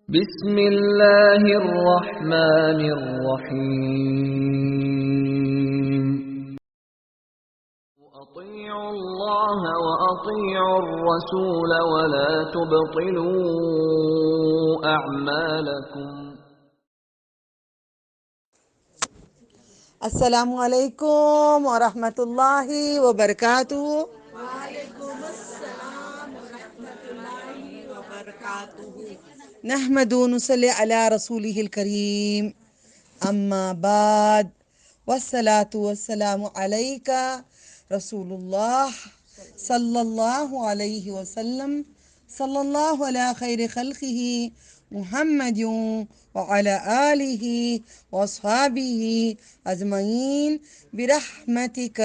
بسم اللہ الرحمن الرحیم اطیعوا اللہ واطیعوا الرسول ولا تبطلوا اعمالکم۔ السلام علیکم ورحمۃ اللہ وبرکاتہ۔ نحمد و نصلی علی رسولہ الکریم، اما بعد، والصلاة والسلام علیک رسول اللہ صلی اللہ علیہ وسلم، صلی اللہ علی خیر خلقہ محمد وعلی آلہ واصحابہ اجمعین برحمتک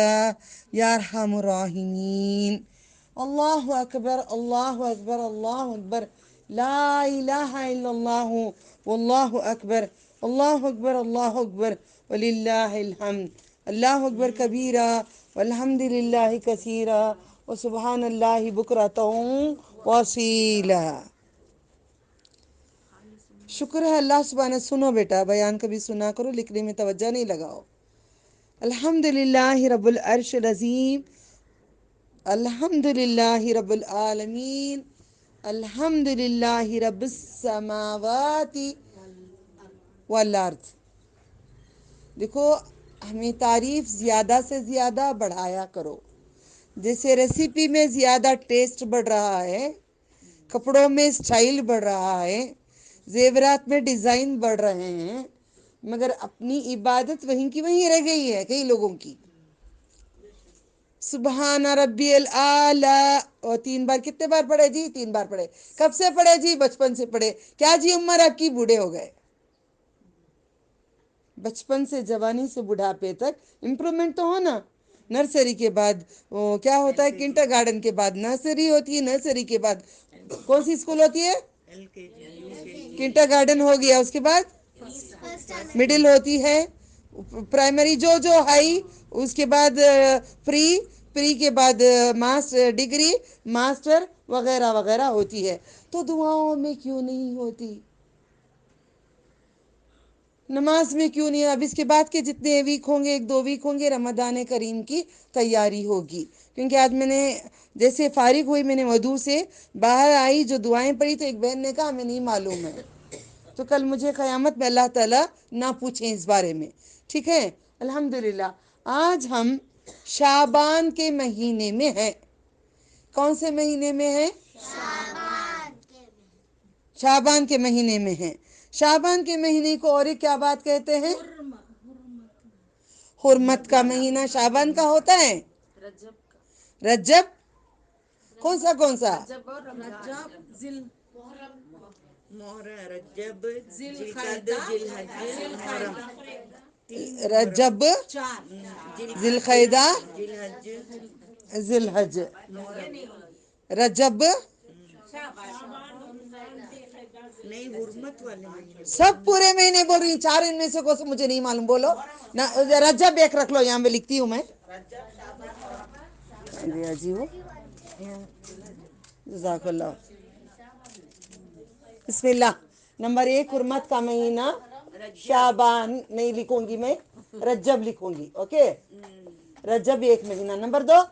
یا ارحم الراحمین۔ اللہ اکبر اللہ اکبر اللہ اکبر، لا الہ الا اللہ واللہ اکبر، اللہ اکبر اللہ اکبر وللہ الحمد، اللہ اکبر کبیرہ والحمد للہ کثیرہ وسبحان اللہ بکرۃ وصیلا۔ شکر ہے اللہ سبحانہ۔ سنو بیٹا، بیان کبھی سنا کرو، لکھنے میں توجہ نہیں لگاؤ۔ الحمد للہ رب العرش العظیم، الحمد للہ رب العالمین، الحمد للہ رب السماوات والارض۔ دیکھو، ہمیں تعریف زیادہ سے زیادہ بڑھایا کرو۔ جیسے ریسیپی میں زیادہ ٹیسٹ بڑھ رہا ہے، کپڑوں میں سٹائل بڑھ رہا ہے، زیورات میں ڈیزائن بڑھ رہے ہیں، مگر اپنی عبادت وہیں کی وہیں رہ گئی ہے کئی لوگوں کی۔ سبحان ربی الاعلیٰ، اور 3 بار کتنے بار پڑھے جی؟ 3 بار پڑھے۔ کب سے پڑھے جی؟ بچپن سے پڑھے۔ کیا جی عمر آپ کی؟ بوڑھے ہو گئے۔ بچپن سے جوانی سے بڑھاپے تک امپرومنٹ تو ہونا۔ نرسری کے بعد کیا ہوتا ہے؟ کنڈر گارڈن کے بعد نرسری ہوتی ہے، نرسری کے بعد کون سی اسکول ہوتی ہے؟ کنڈر گارڈن ہو گیا، اس کے بعد مڈل ہوتی ہے، پرائمری جو ہائی، اس کے بعد پری کے بعد ڈگری ماسٹر وغیرہ وغیرہ ہوتی ہے۔ تو دعاؤں میں کیوں نہیں ہوتی؟ نماز میں کیوں نہیں؟ اب اس کے بعد کے جتنے ویک ہوں گے، 1-2 ویک ہوں گے، رمضان کریم کی تیاری ہوگی۔ کیونکہ آج میں نے جیسے فارغ ہوئی، میں نے وضو سے باہر آئی، جو دعائیں پڑھی تو ایک بہن نے کہا ہمیں نہیں معلوم ہے، تو کل مجھے قیامت میں اللہ تعالیٰ نہ پوچھیں اس بارے میں، ٹھیک ہے؟ الحمدللہ آج ہم شعبان کے مہینے میں ہیں۔ کون سے مہینے میں ہیں؟ شعبان کے مہینے میں ہیں۔ شعبان کے مہینے کو اور ایک کیا بات کہتے ہیں؟ حرمت کا مہینہ شعبان کا ہوتا ہے۔ رجب کون سا رجب، ذی القعدہ، ذی الحج، رجب، سب پورے مہینے بول رہی ہیں۔ 4 ان میں سے کون سا مجھے نہیں معلوم، بولو نا۔ رجب ایک رکھ لو، یہاں پہ لکھتی ہوں میں۔ جی وہ جزاک اللہ۔ بسم اللہ۔ نمبر 1 حرمت کا مہینہ شعبان نہیں لکھوں گی میں، رجب لکھوں گی، اوکے؟ رجب ایک مہینہ۔ نمبر 2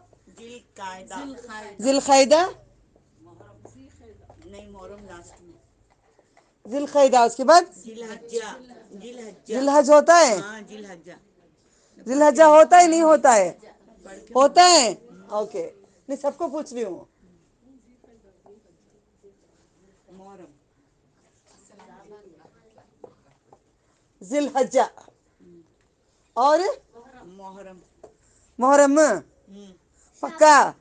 ذی القعدہ، ذی القعدہ، اس کے بعد ذی الحج ہوتا ہے؟ ذی الحجہ ہوتا ہے نہیں ہوتا ہے؟ ہوتا ہے، اوکے۔ میں سب کو پوچھ رہی ہوں۔ ذی الحجہ اور محرم، پکا؟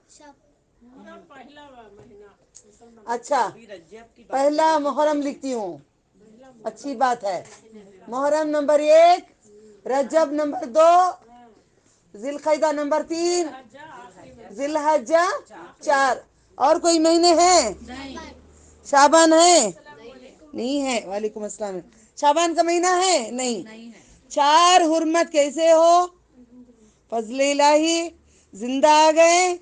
اچھا، پہلا محرم لکھتی ہوں، اچھی بات ہے۔ محرم نمبر 1، رجب نمبر 2، ذی القعدہ نمبر 3، ذی الحجہ 4۔ اور کوئی مہینے ہیں؟ شعبان ہے؟ نہیں ہے۔ وعلیکم السلام۔ شعبان کا مہینہ ہے؟ نہیں۔ 4 حرمت کیسے ہو؟ فضل الہی، زندہ آ گئے،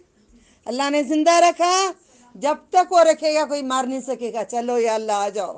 اللہ نے زندہ رکھا، جب تک وہ رکھے گا کوئی مار نہیں سکے گا۔ چلو یا اللہ آ جاؤ۔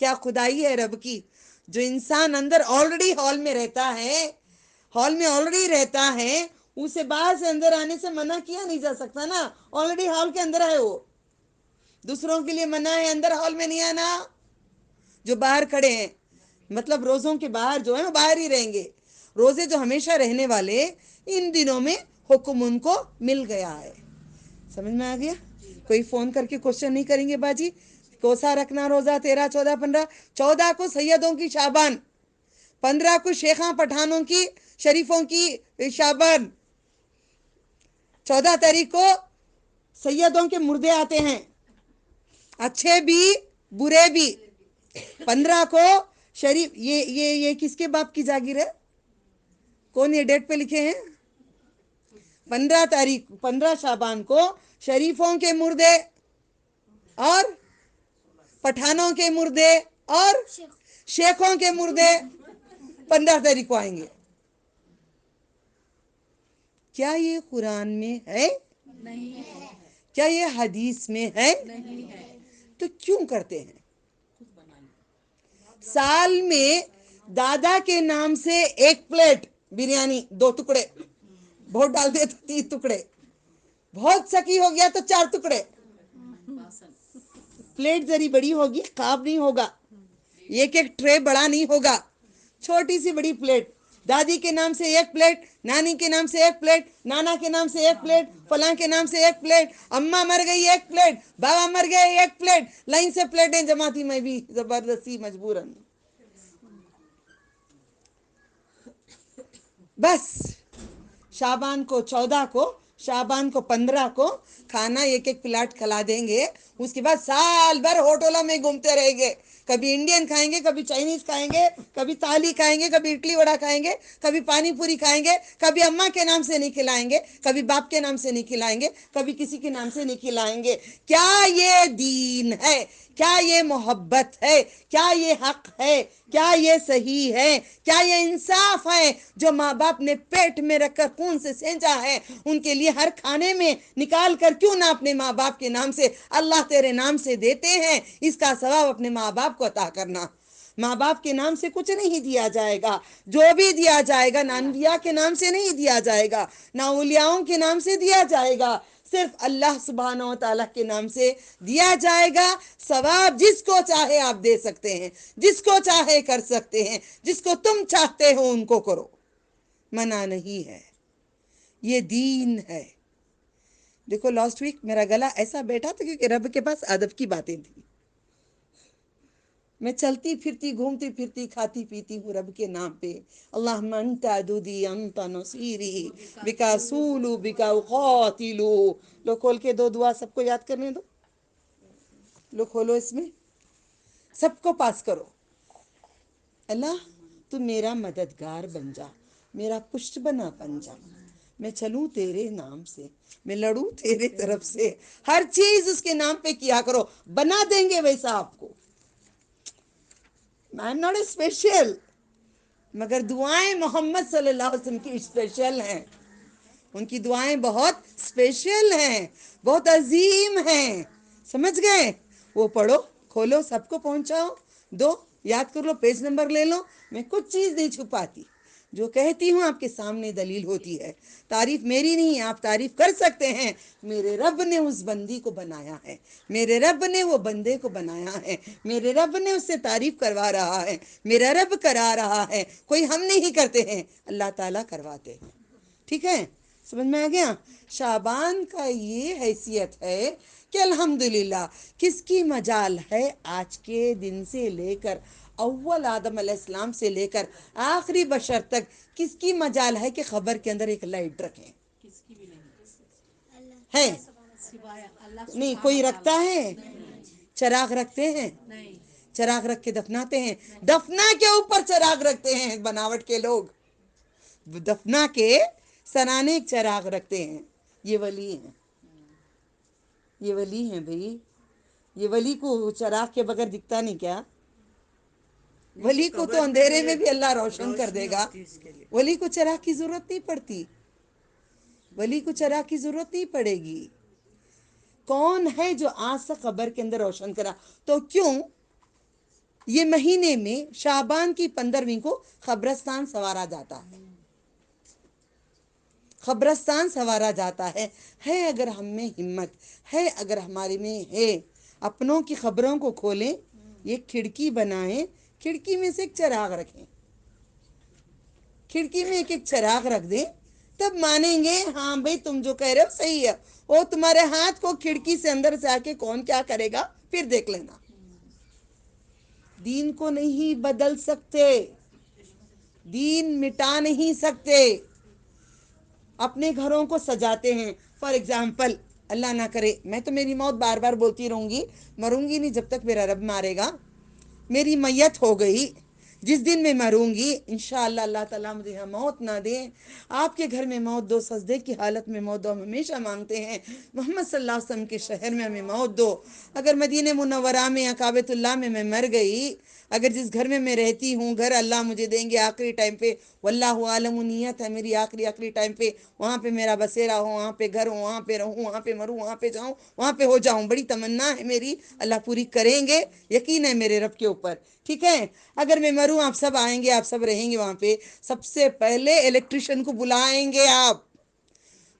کیا خدائی ہے رب کی. جو انسان اندر آلریڈی ہال میں رہتا ہے، ہال میں آلریڈی رہتا ہے، اسے باہر سے اندر آنے سے منع کیا نہیں جا سکتا نا. آلریڈی ہال کے اندر ہے وہ. دوسروں کے لیے منع ہے اندر ہال میں نہیں آنا. جو باہر کھڑے ہیں، مطلب روزوں کے باہر جو ہیں وہ باہر ہی رہیں گے. روزے جو ہمیشہ رہنے والے، ان دنوں میں حکم ان کو مل گیا ہے. سمجھ میں آ گیا؟ کوئی فون کر کے کوشچن نہیں کریں گے باجی. کوسا رکھنا روزہ 13 14 15. 14 کو سیدوں کی شعبان، 15 کو شیخاں پٹھانوں کی شریفوں کی شعبان، 14 تاریخ کو سیدوں کے مردے آتے ہیں، اچھے بھی برے بھی. 15 کو شریف، یہ کس کے باپ کی جاگیر ہے؟ کون یہ ڈیٹ پہ لکھے ہیں؟ 15 تاریخ 15 شعبان کو شریفوں کے مردے اور پٹھانوں کے مردے اور شیخوں کے مردے 15 تاریخ کو آئیں گے. کیا یہ قرآن میں ہے؟ نہیں ہے. کیا یہ حدیث میں ہے؟ نہیں ہے. تو کیوں کرتے ہیں؟ سال میں دادا کے نام سے 1 پلیٹ بریانی 2 ٹکڑے، بہت ڈال دے تو 3 ٹکڑے، بہت سکی ہو گیا تو 4 ٹکڑے. پلیٹ ذری بڑی ہوگی، خواب نہیں ہوگا. ایک ٹرے بڑا نہیں ہوگا، چھوٹی سی بڑی پلیٹ. دادی کے نام سے 1 پلیٹ، نانی کے نام سے 1 پلیٹ، نانا کے نام سے 1 پلیٹ، فلاں کے نام سے 1 پلیٹ، اماں مر گئی 1 پلیٹ، بابا مر گئے 1 پلیٹ. لائن سے پلیٹیں جمع تھی، میں بھی زبردستی مجبوراً. بس شعبان کو 14 کو، شعبان کو 15 کو کھانا 1 پلاٹ کھلا دیں گے. اس کے بعد سال بھر ہوٹلوں میں گھومتے رہیں گے. کبھی انڈین کھائیں گے، کبھی چائنیز کھائیں گے، کبھی تالی کھائیں گے، کبھی اڈلی وڑا کھائیں گے، کبھی پانی پوری کھائیں گے. کبھی اماں کے نام سے نہیں کھلائیں گے، کبھی باپ کے نام سے نہیں کھلائیں گے، کبھی کسی کے نام سے نہیں کھلائیں گے. کیا یہ دین ہے؟ کیا یہ محبت ہے؟ کیا یہ حق ہے؟ کیا یہ صحیح ہے؟ کیا یہ انصاف ہے؟ جو ماں باپ نے پیٹ میں رکھ کر خون سے سینچا ہے، ان کے لیے ہر کھانے میں نکال کر کیوں نہ اپنے ماں باپ کے نام سے اللہ تیرے نام سے دیتے ہیں. اس کا ثواب اپنے ماں باپ کو عطا کرنا. ماں باپ کے نام سے کچھ نہیں دیا جائے گا. جو بھی دیا جائے گا نہ انبیاء کے نام سے نہیں دیا جائے گا، نہ اولیاؤں کے نام سے دیا جائے گا، صرف اللہ سبحانہ و تعالیٰ کے نام سے دیا جائے گا. ثواب جس کو چاہے آپ دے سکتے ہیں، جس کو چاہے کر سکتے ہیں، جس کو تم چاہتے ہو ان کو کرو، منع نہیں ہے. یہ دین ہے. دیکھو لاسٹ ویک میرا گلا ایسا بیٹھا تھا کیونکہ رب کے پاس ادب کی باتیں تھیں. میں چلتی پھرتی گھومتی پھرتی کھاتی پیتی ہوں رب کے نام پہ. اللہم انت عدودی انت نصیری بکا سولو بکا اقاتلو. لو کھول کے 2 دعا سب کو یاد کرنے دو. لو کھولو، اس میں سب کو پاس کرو. اللہ تو میرا مددگار بن جا، میرا پشت بنا بن جا. میں چلوں تیرے نام سے، میں لڑوں تیرے طرف سے. ہر چیز اس کے نام پہ کیا کرو، بنا دیں گے ویسا آپ کو. I am not a special، مگر دعائیں محمد صلی اللہ علیہ وسلم کی اسپیشل ہیں. ان کی دعائیں بہت اسپیشل ہیں، بہت عظیم ہیں. سمجھ گئے؟ وہ پڑھو، کھولو، سب کو پہنچاؤ. 2 یاد کر لو، پیج نمبر لے لو. میں کچھ چیز نہیں چھپاتی، جو کہتی ہوں آپ کے سامنے دلیل ہوتی ہے. تعریف میری نہیں، آپ تعریف کر سکتے ہیں. میرے رب نے اس بندی کو بنایا ہے، میرے رب نے وہ بندے کو بنایا ہے، میرے رب نے اس سے تعریف کروا رہا ہے، میرا رب کرا رہا ہے. کوئی ہم نہیں کرتے ہیں، اللہ تعالیٰ کرواتے ہیں. ٹھیک ہے؟ سمجھ میں آ گیا؟ شعبان کا یہ حیثیت ہے کہ الحمدللہ کس کی مجال ہے آج کے دن سے لے کر اول آدم علیہ السلام سے لے کر آخری بشر تک، کس کی مجال ہے کہ خبر کے اندر ایک لائٹ رکھیں؟ ہے نہیں؟ کوئی رکھتا ہے؟ چراغ رکھتے ہیں؟ چراغ رکھ کے دفناتے ہیں. دفنا کے اوپر چراغ رکھتے ہیں بناوٹ کے لوگ. دفنا کے سرانے چراغ رکھتے ہیں. یہ ولی ہیں، یہ ولی ہیں بھئی. یہ ولی کو چراغ کے بغیر دکھتا نہیں کیا؟ ولی کو تو اندھیرے میں بھی اللہ روشن کر دے گا. ولی کو چراغ کی ضرورت نہیں پڑتی، ولی کو چراغ کی ضرورت نہیں پڑے گی. کون ہے جو آج تک قبر کے اندر روشن کرا؟ تو کیوں یہ مہینے میں شعبان کی 15ویں کو قبرستان سنوارا جاتا ہے، قبرستان سنوارا جاتا ہے اگر ہم میں ہمت ہے، اگر ہمارے میں ہے، اپنوں کی خبروں کو کھولیں، ایک کھڑکی بنائیں، کھڑکی میں سے ایک چراغ رکھیں، کھڑکی میں ایک چراغ رکھ دیں، تب مانیں گے ہاں بھئی تم جو کہہ رہے ہو صحیح ہے، وہ تمہارے ہاتھ کو کھڑکی سے اندر سے آ کے کون کیا کرے گا پھر دیکھ لینا۔ دین کو نہیں بدل سکتے، دین مٹا نہیں سکتے، اپنے گھروں کو سجاتے ہیں۔ فار ایگزامپل، اللہ نہ کرے، میں تو میری موت بار بار بولتی رہوں گی، مروں گی نہیں جب تک میرا رب مارے گا، میری میت ہو گئی، جس دن میں مروں گی انشاءاللہ اللہ تعالیٰ مجھے موت نہ دے، آپ کے گھر میں موت دو، سجدے کی حالت میں موت دو، ہم ہمیشہ مانگتے ہیں محمد صلی اللہ علیہ وسلم کے شہر میں ہمیں موت دو۔ اگر مدینہ منورہ میں یا کعبۃ اللہ میں مر گئی، اگر جس گھر میں رہتی ہوں گھر اللہ مجھے دیں گے آخری ٹائم پہ، واللہ عالم، نیت ہے میری آخری ٹائم پہ وہاں پہ میرا بسیرا ہو، وہاں پہ گھر ہو، وہاں پہ رہوں، وہاں پہ مروں، وہاں پہ جاؤں، وہاں پہ ہو جاؤں، بڑی تمنا ہے میری، اللہ پوری کریں گے، یقین ہے میرے رب کے اوپر، ٹھیک ہے۔ اگر میں مروں آپ سب آئیں گے، آپ سب رہیں گے وہاں پہ، سب سے پہلے الیکٹریشین کو بلائیں گے آپ،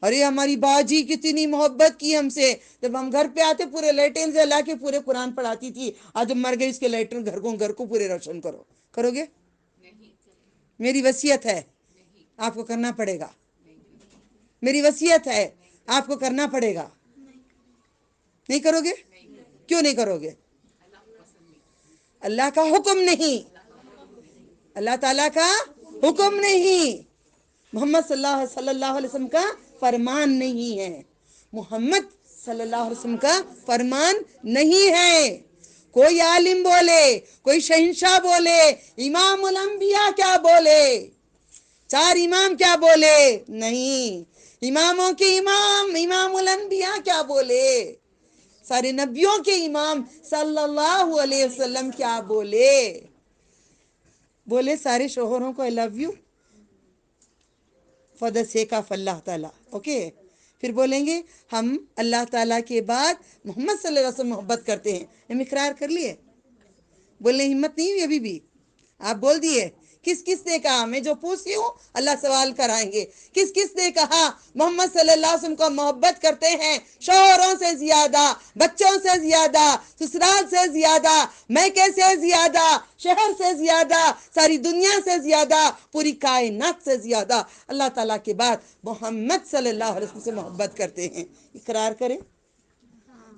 ارے ہماری باجی کتنی محبت کی ہم سے، جب ہم گھر پہ آتے پورے لائٹیں جلا کے پورے قرآن پڑھاتی تھی، آج جب مر گئی اس کے لائٹیں گھر کو پورے روشن کرو گے؟ میری وصیت ہے، آپ کو کرنا پڑے گا، میری وصیت ہے، آپ کو کرنا پڑے گا، نہیں کرو گے؟ کیوں نہیں کرو گے؟ اللہ کا حکم نہیں، اللہ تعالیٰ کا حکم نہیں، محمد صلی اللہ علیہ وسلم کا فرمان نہیں ہے، محمد صلی اللہ علیہ وسلم کا فرمان نہیں ہے۔ کوئی عالم بولے، کوئی شہنشاہ بولے، امام الانبیاء کیا بولے، چار امام کیا بولے، نہیں، اماموں کے امام امام الانبیاء کیا بولے، سارے نبیوں کے امام صلی اللہ علیہ وسلم کیا بولے، بولے سارے شوہروں کو I love you for the sake of اللہ تعالیٰ، اوکے، پھر بولیں گے ہم اللہ تعالیٰ کے بعد محمد صلی اللہ علیہ وسلم محبت کرتے ہیں، ہم اقرار کر لیے، بولنے ہمت نہیں ہوئی ابھی بھی، آپ بول دیے، کس کس نے کہا، میں جو پوچھتی ہوں اللہ سوال کرائیں گے، کس کس نے کہا محمد صلی اللہ علیہ وسلم کو محبت کرتے ہیں شوہروں سے زیادہ، بچوں سے زیادہ، سسرال سے زیادہ، میکے سے زیادہ، شہر سے زیادہ، ساری دنیا سے زیادہ، پوری کائنات سے زیادہ اللہ تعالیٰ کے بعد محمد صلی اللہ علیہ وسلم سے محبت کرتے ہیں، اقرار کریں،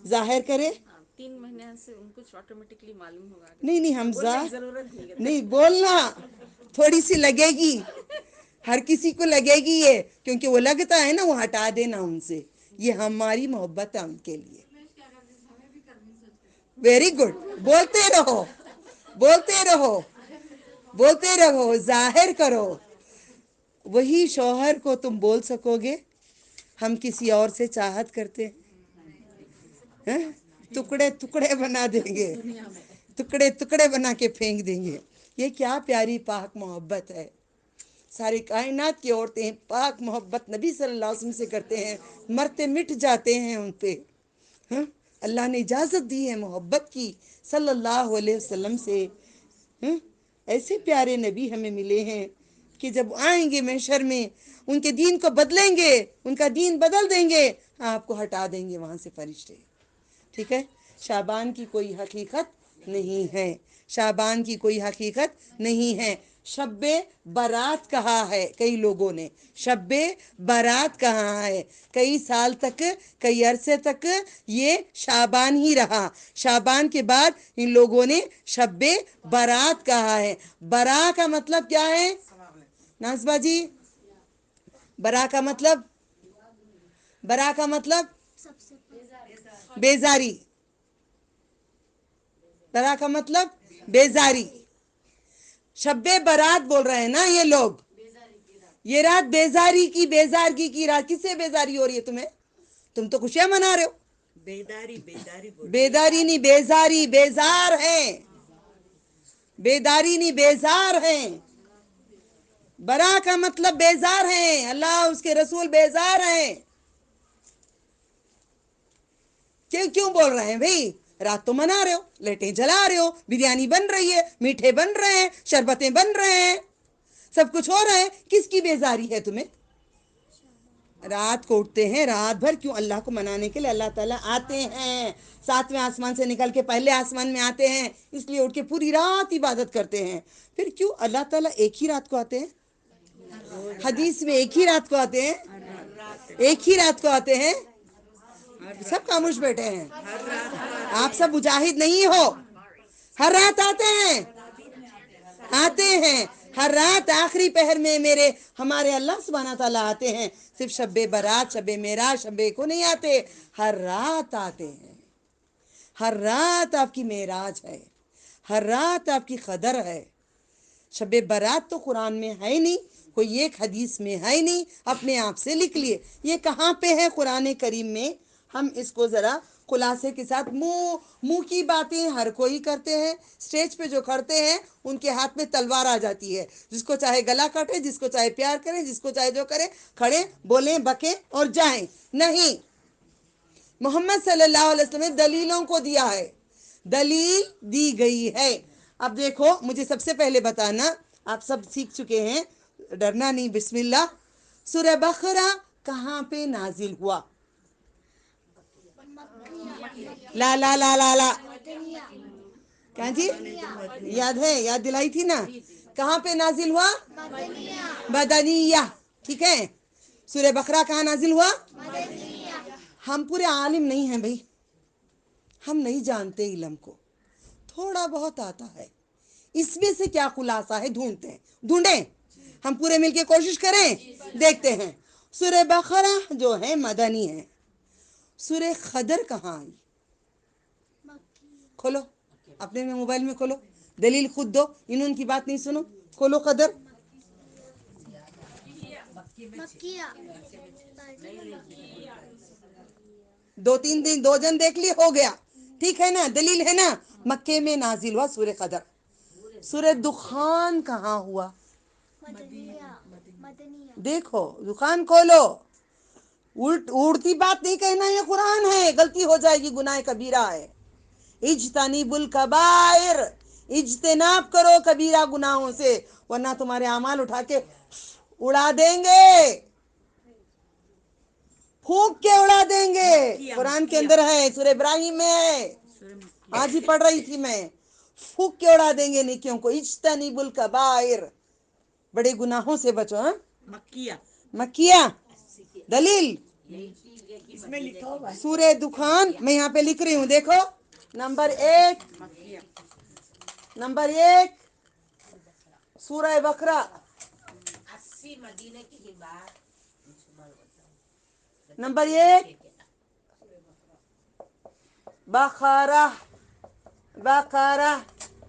ظاہر کریں، 3 مہینے سے ان کو آٹومیٹکلی معلوم ہوگا، نہیں ہم بولنے کی ضرورت نہیں ہے۔ نہیں بولنا، تھوڑی سی لگے گی، ہر کسی کو لگے گی یہ، کیونکہ وہ لگتا ہے نا، وہ ہٹا دینا ان سے، یہ ہماری محبت ہے ان کے لیے، ویری گڈ، بولتے رہو، بولتے رہو، بولتے رہو، ظاہر کرو، وہی شوہر کو تم بول سکو گے ہم کسی اور سے چاہت کرتے ہیں، ٹکڑے ٹکڑے بنا دیں گے، ٹکڑے ٹکڑے بنا کے پھینک دیں گے، یہ کیا پیاری پاک محبت ہے، ساری کائنات کی عورتیں پاک محبت نبی صلی اللہ علیہ وسلم سے کرتے ہیں، مرتے مٹ جاتے ہیں ان پہ، ہاں، اللہ نے اجازت دی ہے محبت کی صلی اللہ علیہ وسلم سے، ہاں، ایسے پیارے نبی ہمیں ملے ہیں کہ جب آئیں گے محشر میں ان کے دین کو بدلیں گے، ان کا دین بدل دیں گے، آپ کو ہٹا دیں گے وہاں سے فرشتے، ٹھیک ہے۔ شعبان کی کوئی حقیقت نہیں ہے، شعبان کی کوئی حقیقت نہیں ہے، شب برات کہا ہے کئی لوگوں نے، شب برات کہا ہے، کئی سال تک، کئی عرصے تک یہ شعبان ہی رہا، شعبان کے بعد ان لوگوں نے شب برات کہا ہے۔ برا کا مطلب کیا ہے ناصبہ جی؟ برا کا مطلب، برا کا مطلب بیزاری، برا کا مطلب بیزاری، شب برات بول رہے ہیں نا یہ لوگ، یہ رات بیزاری کی، بیزارگی کی رات، کس سے بیزاری ہو رہی ہے تمہیں؟ تم تو خوشیاں منا رہے ہو، بیداری نہیں، بیزاری، بیزار ہیں، بیداری نہیں، بیزار ہیں، برا کا مطلب بیزار ہیں، اللہ اس کے رسول بیزار ہیں، کیوں بول رہے ہیں بھئی؟ رات تو منا رہے ہو, لیٹیں جلا رہے ہو, بریانی بن رہی ہے, میٹھے بن رہے ہیں, شربتیں بن رہے ہیں, سب کچھ ہو رہا ہے, کس کی بیزاری ہے تمہیں؟ رات کو اٹھتے ہیں رات بھر, کیوں؟ اللہ کو منانے کے لیے اللہ تعالیٰ آتے ہیں, 7ویں آسمان سے نکل کے پہلے آسمان میں آتے ہیں, اس لیے اٹھ کے پوری رات عبادت کرتے ہیں. پھر کیوں اللہ تعالیٰ ایک ہی رات کو آتے ہیں؟ حدیث میں ایک ہی رات کو آتے ہیں, ایک ہی رات کو آتے ہیں. سب خاموش بیٹھے ہیں, آپ سب مجاہد نہیں ہو. ہر رات آتے ہیں, آتے ہیں ہر رات. آخری پہر میں میرے ہمارے اللہ سبحانہ تعالیٰ آتے ہیں. صرف شب برات, شب معراج, شب کو نہیں آتے, ہر رات آتے ہیں. ہر رات آپ کی معراج ہے, ہر رات آپ کی قدر ہے. شب برات تو قرآن میں ہے نہیں, کوئی ایک حدیث میں ہے نہیں, اپنے آپ سے لکھ لیے. یہ کہاں پہ ہے قرآن کریم میں؟ ہم اس کو ذرا خلاصے کے ساتھ, منہ کی باتیں ہر کوئی کرتے ہیں. اسٹیج پہ جو کھڑتے ہیں ان کے ہاتھ میں تلوار آ جاتی ہے, جس کو چاہے گلا کاٹے, جس کو چاہے پیار کریں, جس کو چاہے جو کرے, کھڑے بولیں, بکیں اور جائیں. نہیں, محمد صلی اللہ علیہ وسلم نے دلیلوں کو دیا ہے, دلیل دی گئی ہے. اب دیکھو, مجھے سب سے پہلے بتانا, آپ سب سیکھ چکے ہیں, ڈرنا نہیں, بسم اللہ. سورہ بقرہ کہاں پہ نازل ہوا؟ لا لا لا لا لا کیا جی؟ یاد ہے, یاد دلائی تھی نا. کہاں پہ نازل ہوا؟ مدنیہ. ٹھیک ہے, سورہ بقرہ کہاں نازل ہوا؟ ہم پورے عالم نہیں ہیں بھائی, ہم نہیں جانتے علم کو, تھوڑا بہت آتا ہے. اس میں سے کیا خلاصہ ہے ڈھونڈتے ہیں, ڈھونڈیں, ہم پورے مل کے کوشش کریں, دیکھتے ہیں. سورہ بقرہ جو ہے مدنی ہے. سورہ قدر کہاں آئی؟ کھولو اپنے میں موبائل میں, کھولو, دلیل خود دو, انہوں کی بات نہیں سنو. کھولو قدر. دو تین دن, 2 جن دیکھ لی, ہو گیا. ٹھیک ہے نا, دلیل ہے نا. مکے میں نازل ہوا سورہ قدر. سورہ دخان کہاں ہوا؟ دیکھو, دخان کھولو. اڑتی بات نہیں کہنا, یہ قرآن ہے, غلطی ہو جائے گی, گناہ کبیرہ ہے. اجتنیب الکبائر, اجتناب کرو کبیرہ گناہوں سے, ورنہ تمہارے اعمال اٹھا کے اڑا دیں گے, پھونک کے اڑا دیں گے. قرآن کے اندر ہے, سورہ ابراہیم میں ہے, آج ہی پڑھ رہی تھی میں. پھونک کے اڑا دیں گے نیکیوں کو. اجتنیب الکبائر, بڑے گناہوں سے بچو. ہاں, مکیہ دلیل سورہ دخان میں یہاں پہ لکھ رہی ہوں, دیکھو. نمبر 1, نمبر 1 سورہ بقرہ. نمبر 1 بقرہ, بقرہ.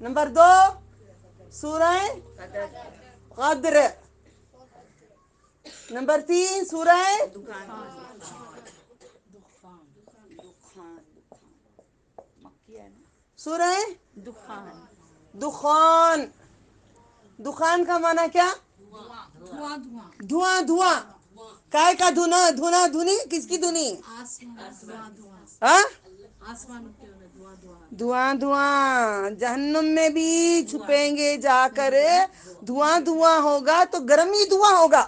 نمبر 2 سورہ قدر. نمبر 3 سورہ سورہ دخان. دخان کا معنی کیا؟ دھواں. دھواں کائے کا دھنا, دھنا دھنی, کس کی دھنی؟ دھواں دھواں. جہنم میں بھی چھپیں گے جا کر, دھواں دھواں ہوگا تو گرم ہی دھواں ہوگا.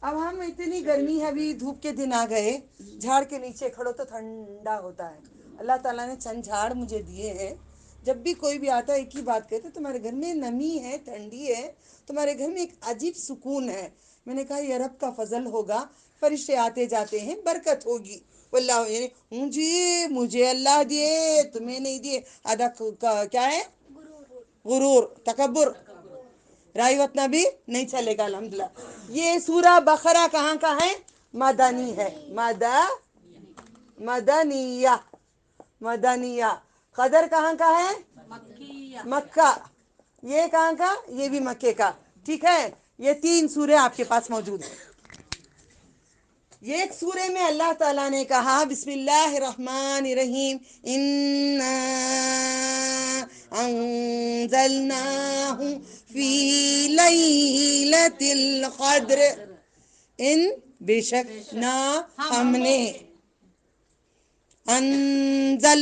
اب ہم اتنی گرمی ہے, ابھی دھوپ کے دن آ گئے, جھاڑ کے نیچے کھڑو تو ٹھنڈا ہوتا ہے. اللہ تعالیٰ نے چند جھاڑ مجھے دیے ہیں. جب بھی کوئی بھی آتا ہے ایک ہی بات کہتے, تمہارے گھر میں نمی ہے, ٹھنڈی ہے, تمہارے گھر میں ایک عجیب سکون ہے. میں نے کہا یہ رب کا فضل ہوگا, فرشتے آتے جاتے ہیں, برکت ہوگی. واللہ یعنی جی مجھے اللہ دیے, تمہیں نہیں دیے, آدھا کیا ہے؟ غرور, تکبر, رائی وطنا بھی نہیں چلے گا. الحمدللہ. یہ سورہ بقرہ کہاں کا ہے؟ مدنی ہے. مدنیہ, مدنیہ. قدر کہاں کا ہے؟ مکہ. یہ کہاں کا؟ یہ بھی مکے کا. ٹھیک ہے, یہ 3 سورے آپ کے پاس موجود ہیں. یہ ایک سورے میں اللہ تعالیٰ نے کہا, بسم اللہ الرحمن الرحیم, اِنَّا انزلناہ فی لیلۃ القدر. ان بے شک نا ہم نے, انزل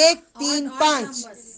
1 3 5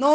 9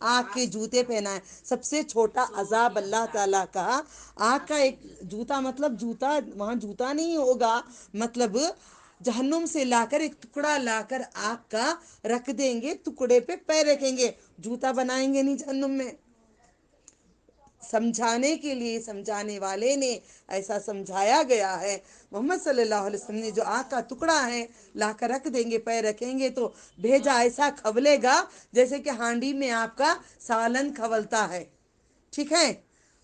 آگ کے جوتے پہنائے. سب سے چھوٹا عذاب اللہ تعالیٰ کا آگ کا ایک جوتا، مطلب جوتا وہاں جوتا نہیں ہوگا، مطلب جہنم سے لا کر ایک ٹکڑا لا کر آگ کا رکھ دیں گے، ٹکڑے پہ پیر رکھیں گے، جوتا بنائیں گے نہیں جہنم میں. سمجھانے کے لیے سمجھانے والے نے ایسا سمجھایا گیا ہے. محمد صلی اللہ علیہ وسلم نے جو آگ کا ٹکڑا ہے لا کر رکھ دیں گے، پیر رکھیں گے تو بھیجا ایسا کھولے گا جیسے کہ ہانڈی میں آپ کا سالن کھولتا ہے. ٹھیک ہے.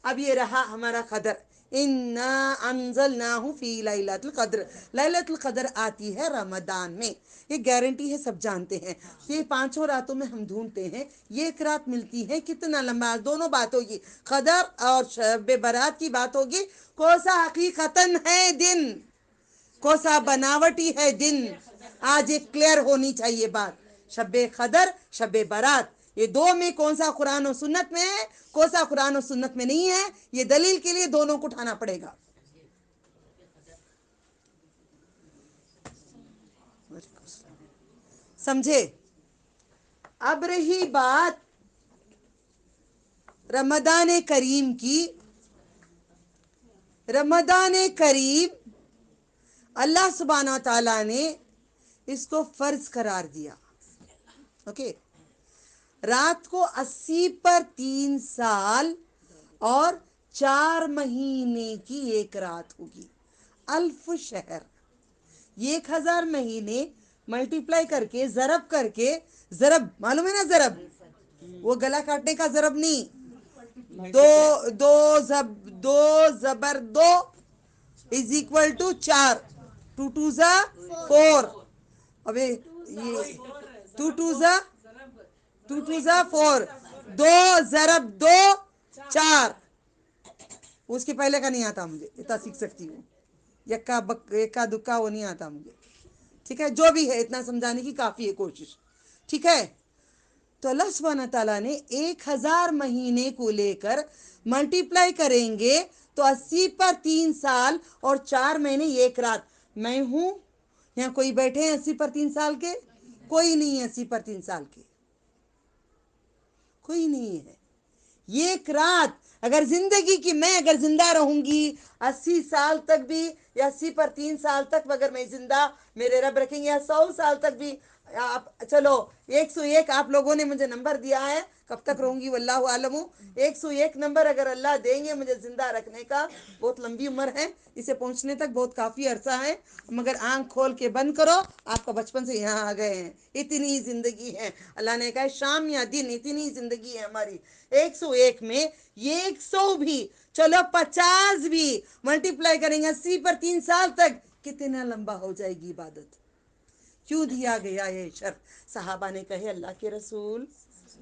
اب یہ رہا ہمارا قدر. انا انزلناہ فی لیلۃ القدر. لیلۃ القدر آتی ہے رمضان میں، یہ گارنٹی ہے، سب جانتے ہیں. یہ 5 راتوں میں ہم ڈھونڈتے ہیں، یہ ایک رات ملتی ہے کتنا لمبا. دونوں بات ہوگی، قدر اور شب برات کی بات ہوگی. کوسا حقیقتاً ہے دن، کوسا بناوٹی ہے دن. آج ایک کلیئر ہونی چاہیے بات. شب قدر، شب برات، یہ دو میں کون سا قرآن و سنت میں ہے، کون سا قرآن و سنت میں نہیں ہے، یہ دلیل کے لیے دونوں کو اٹھانا پڑے گا. سمجھے؟ اب رہی بات رمضان کریم کی. رمضان کریم اللہ سبحانہ و تعالیٰ نے اس کو فرض قرار دیا. اوکے. رات کو 80 پر 3 سال اور 4 مہینے کی ایک رات ہوگی. 1000 شہر، یہ 1000 مہینے ملٹیپلائی کر کے، ضرب کر کے، ضرب معلوم ہے نا، ضرب وہ گلا کاٹنے کا ضرب نہیں. دو زبر دو از اکول ٹو 4. 2 2 زا 4. ابھی یہ 2 2 زا 4. 2 ضرب 2 4. اس کے پہلے کا نہیں آتا مجھے، اتنا سیکھ سکتی ہوں. یکا دکا وہ نہیں آتا مجھے. ٹھیک ہے، جو بھی ہے اتنا سمجھانے کی کافی ہے کوشش. ٹھیک ہے. تو اللہ سبحانہ تعالیٰ نے 1000 مہینے کو لے کر ملٹیپلائی کریں گے تو 80 پر 3 سال اور 4 مہینے ایک رات. میں ہوں یہاں، کوئی بیٹھے ہیں 80 پر 3 سال کے؟ کوئی نہیں ہے 80 پر 3 سال کے، کوئی نہیں ہے. یہ ایک رات اگر زندگی کی، میں اگر زندہ رہوں گی 80 سال تک بھی، یا 80 پر 3 سال تک اگر میں زندہ، میرے رب رکھیں گے، یا 100 سال تک بھی. آپ چلو 101 آپ لوگوں نے مجھے نمبر دیا ہے، کب تک رہوں گی واللہ عالم. 101 نمبر اگر اللہ دیں گے مجھے زندہ رکھنے کا، بہت لمبی عمر ہے، اسے پہنچنے تک بہت کافی عرصہ ہے. مگر آنکھ کھول کے بند کرو، آپ کا بچپن سے یہاں آ گئے ہیں. اتنی زندگی ہے. اللہ نے کہا شام یا دن، اتنی زندگی ہے ہماری. 101 میں یہ 100 بھی، چلو 50 بھی ملٹیپلائی کریں گے 80 پر 3 سال تک، کتنا لمبا ہو جائے گی عبادت. کیوں دیا گیا یہ شرط؟ صحابہ نے کہے اللہ کے رسول،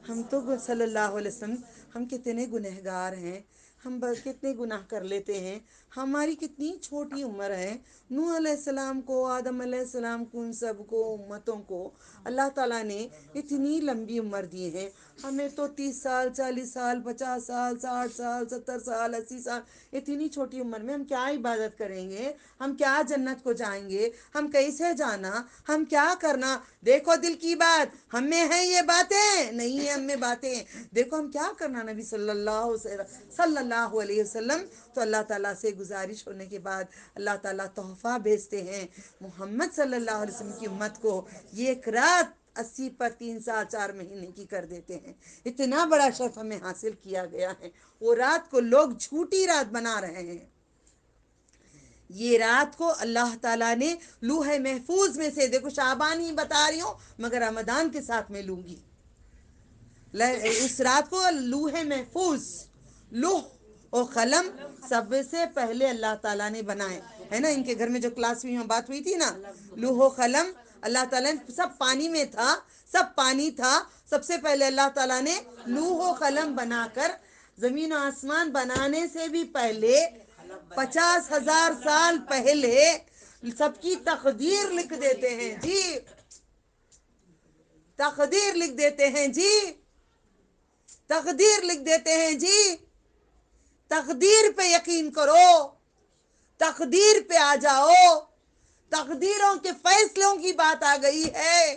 ہم تو صلی اللہ علیہ وسلم، ہم کتنے گنہگار ہیں، ہم کتنے گناہ کر لیتے ہیں، ہماری کتنی چھوٹی عمر ہے. نوح علیہ السلام کو، آدم علیہ السلام کو، ان سب کو امتوں کو اللہ تعالیٰ نے اتنی لمبی عمر دی ہے. ہمیں تو 30 سال 40 سال 50 سال 60 سال 70 سال 80 سال، اتنی چھوٹی عمر میں ہم کیا عبادت کریں گے؟ ہم کیا جنت کو جائیں گے؟ ہم کیسے جانا؟ ہم کیا کرنا؟ دیکھو دل کی بات، ہم میں ہیں یہ باتیں نہیں ہیں، ہم میں باتیں. دیکھو ہم کیا کرنا. نبی صلی اللہ علیہ وسلم تو اللہ تعالیٰ سے گزارش ہونے کے بعد اللہ تعالیٰ تحفہ بھیجتے ہیں محمد صلی اللہ علیہ وسلم کی امت کو. یہ ایک رات 80 پر 3 سال 4 مہینے کی کر دیتے ہیں. اتنا بڑا شرف ہمیں حاصل کیا گیا ہے. وہ رات کو لوگ جھوٹی رات بنا رہے ہیں. یہ رات کو اللہ تعالیٰ نے لوح محفوظ میں سے، دیکھو شعبان ہی بتا رہی ہوں مگر رمضان کے ساتھ میں لوں گی، اس رات کو لوح محفوظ، لوح اور قلم سب سے پہلے اللہ تعالیٰ نے بنائے ہے نا. ان کے گھر میں جو کلاس میں بات ہوئی تھی نا، لوح و قلم اللہ تعالیٰ نے، سب پانی میں تھا، سب پانی تھا. سب سے پہلے اللہ تعالیٰ نے لوح و قلم بنا کر، زمین و آسمان بنانے سے بھی پہلے 50,000 سال پہلے سب کی تقدیر لکھ دیتے ہیں جی. تقدیر لکھ دیتے ہیں جی. تقدیر لکھ دیتے ہیں جی. تقدیر پہ یقین کرو، تقدیر پہ آ جاؤ. تقدیروں کے فیصلوں کی بات آ گئی ہے.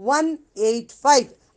185।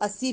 80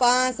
5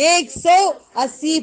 180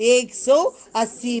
180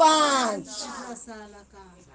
5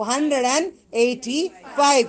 185,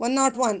101।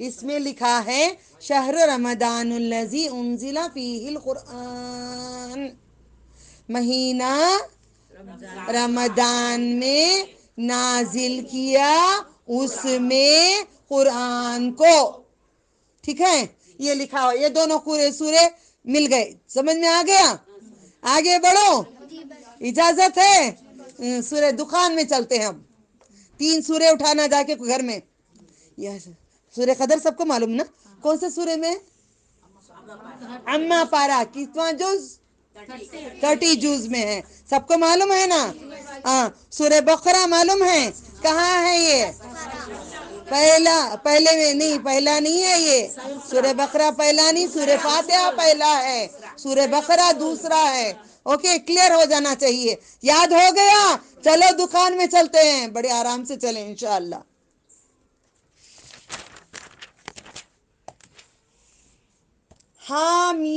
اس میں لکھا ہے شہر رمضان الذی انزل فیہ القرآن، مہینہ رمضان میں نازل کیا اس میں قرآن کو. ٹھیک ہے، یہ لکھا ہو، یہ دونوں سورے مل گئے. سمجھ میں آ گیا؟ آگے بڑھو، اجازت ہے. سورہ دخان میں چلتے ہیں. ہم 3 سورے اٹھانا جا کے گھر میں. سورہ قدر سب کو معلوم نا؟ کون سے سورے میں؟ اما پارا. کتواں جز؟ 30 جز میں ہے. سب کو معلوم ہے نا؟ ہاں. سورہ بقرہ معلوم ہے کہاں ہے؟ یہ پہلے میں نہیں، پہلا نہیں ہے یہ. سورہ بقرہ پہلا نہیں، سورہ فاتحہ پہلا ہے، سورہ بقرہ دوسرا ہے. اوکے، کلیئر ہو جانا چاہیے. یاد ہو گیا؟ چلو دکان میں چلتے ہیں، بڑے آرام سے چلیں انشاءاللہ. حامیم.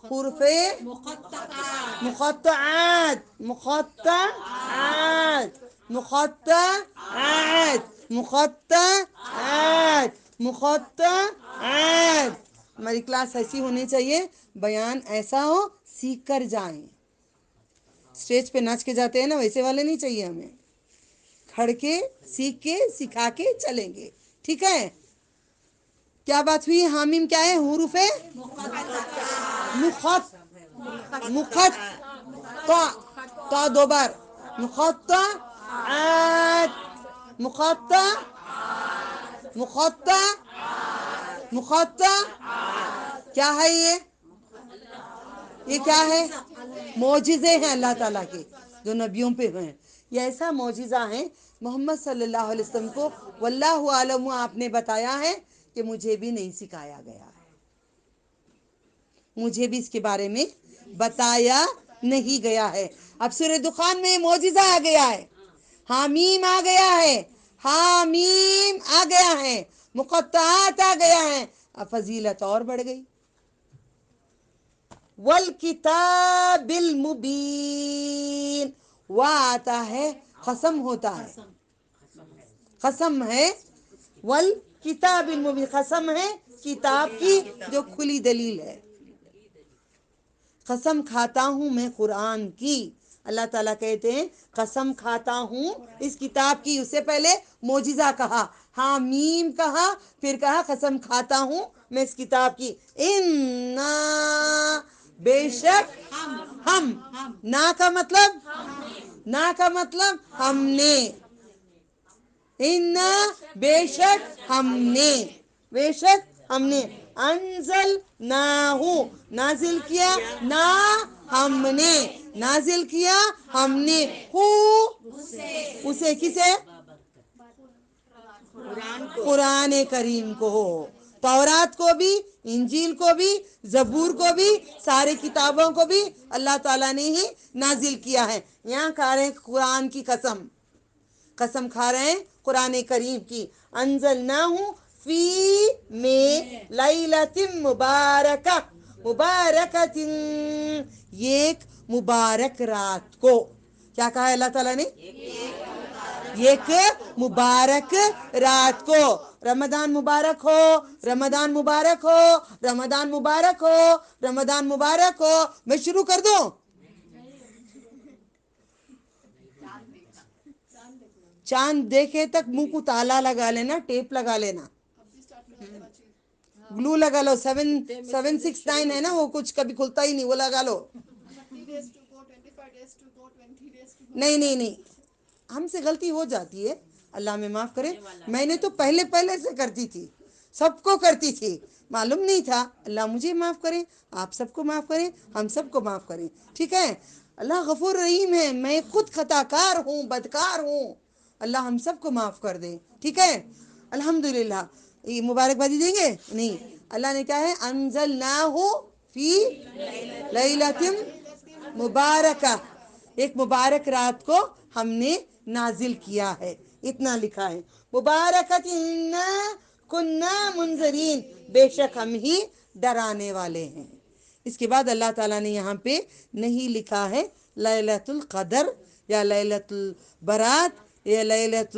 حروف مقطعات مقطعات مقطعات مقطعات مقطعات. ہماری کلاس ایسی ہونی چاہیے، بیان ایسا ہو سیکھ کر جائیں. اسٹیج پہ ناچ کے جاتے ہیں نا، ویسے والے نہیں چاہیے ہمیں. کھڑ کے سیکھ کے سکھا کے چلیں گے. ٹھیک ہے؟ کیا بات ہوئی؟ حامیم کیا ہے؟ حروف مخط تا 2 بار. مقطعات مقطع مقطع مقطع. کیا ہے یہ کیا ہے؟ معجزے ہیں اللہ تعالیٰ کے جو نبیوں پہ ہیں. یہ ایسا معجزہ ہے محمد صلی اللہ علیہ وسلم کو واللہ عالم آپ نے بتایا ہے کہ مجھے بھی نہیں سکھایا گیا ہے، مجھے بھی اس کے بارے میں بتایا نہیں گیا ہے. اب سورہ دخان میں معجزہ آ گیا ہے، حامیم آ گیا ہے، حامیم آ گیا ہے، مقطعات آ گیا ہے. اب فضیلت اور بڑھ گئی. والکتاب المبین. آتا ہے قسم ہوتا ہے، قسم ہے. والکتاب المبین، قسم ہے کتاب کی جو کھلی دلیل ہے. قسم کھاتا ہوں میں قرآن کی. اللہ تعالیٰ کہتے ہیں قسم کھاتا ہوں اس کتاب کی. اس سے پہلے معجزہ کہا، حامیم کہا، پھر کہا قسم کھاتا ہوں میں اس کتاب کی. انا، بے شک ہم. نا کا مطلب ہم نے. انا، بے شک ہم نے، بے شک ہم نے. انزلناہ، نازل کیا. نا، ہم نے نازل کیا، ہم نے. اسے کسے؟ قرآن کریم کو. تورات کو بھی، انجیل کو بھی، زبور کو بھی، سارے کتابوں کو بھی اللہ تعالیٰ نے ہی نازل کیا ہے. یہاں کھا رہے ہیں قرآن کی قسم، قسم کھا رہے ہیں قرآن کریم کی. انزلناہ فی میں لیلۃ مبارکہ، مبارکۃ، ایک مبارک رات کو. کیا کہا ہے اللہ تعالیٰ نے؟ ایک مبارک رات کو. رمضان مبارک ہو، رمضان مبارک ہو، رمضان مبارک ہو، رمضان مبارک ہو. میں شروع کر دوں؟ چاند دیکھے تک منہ کو تالا لگا لینا، ٹیپ لگا لینا، گلو لگا لو. 769 ہے نا وہ، کچھ کبھی کھلتا ہی نہیں، وہ لگا لو. نہیں، ہم سے غلطی ہو جاتی ہے، اللہ میں معاف کرے. میں نے تو پہلے سے کرتی تھی، سب کو کرتی تھی، معلوم نہیں تھا. اللہ مجھے معاف کرے، آپ سب کو معاف کریں، ہم سب کو معاف کریں. ٹھیک ہے؟ اللہ غفور رحیم ہے، میں خود خطا کار ہوں، بدکار ہوں. اللہ ہم سب کو معاف کر دے. ٹھیک ہے؟ الحمدللہ. یہ مبارکبادی دیں گے؟ نہیں. اللہ نے کیا ہے؟ انزلناہ فی لیلۃ مبارکہ، ایک مبارک رات کو ہم نے نازل کیا ہے. اتنا لکھا ہے. مبارکۃ انا کننا منذرین، بے شک ہم ہی ڈرانے والے ہیں. اس کے بعد اللہ تعالیٰ نے یہاں پہ نہیں لکھا ہے لیلۃ القدر، یا لیلۃ البرات، یا لیلۃ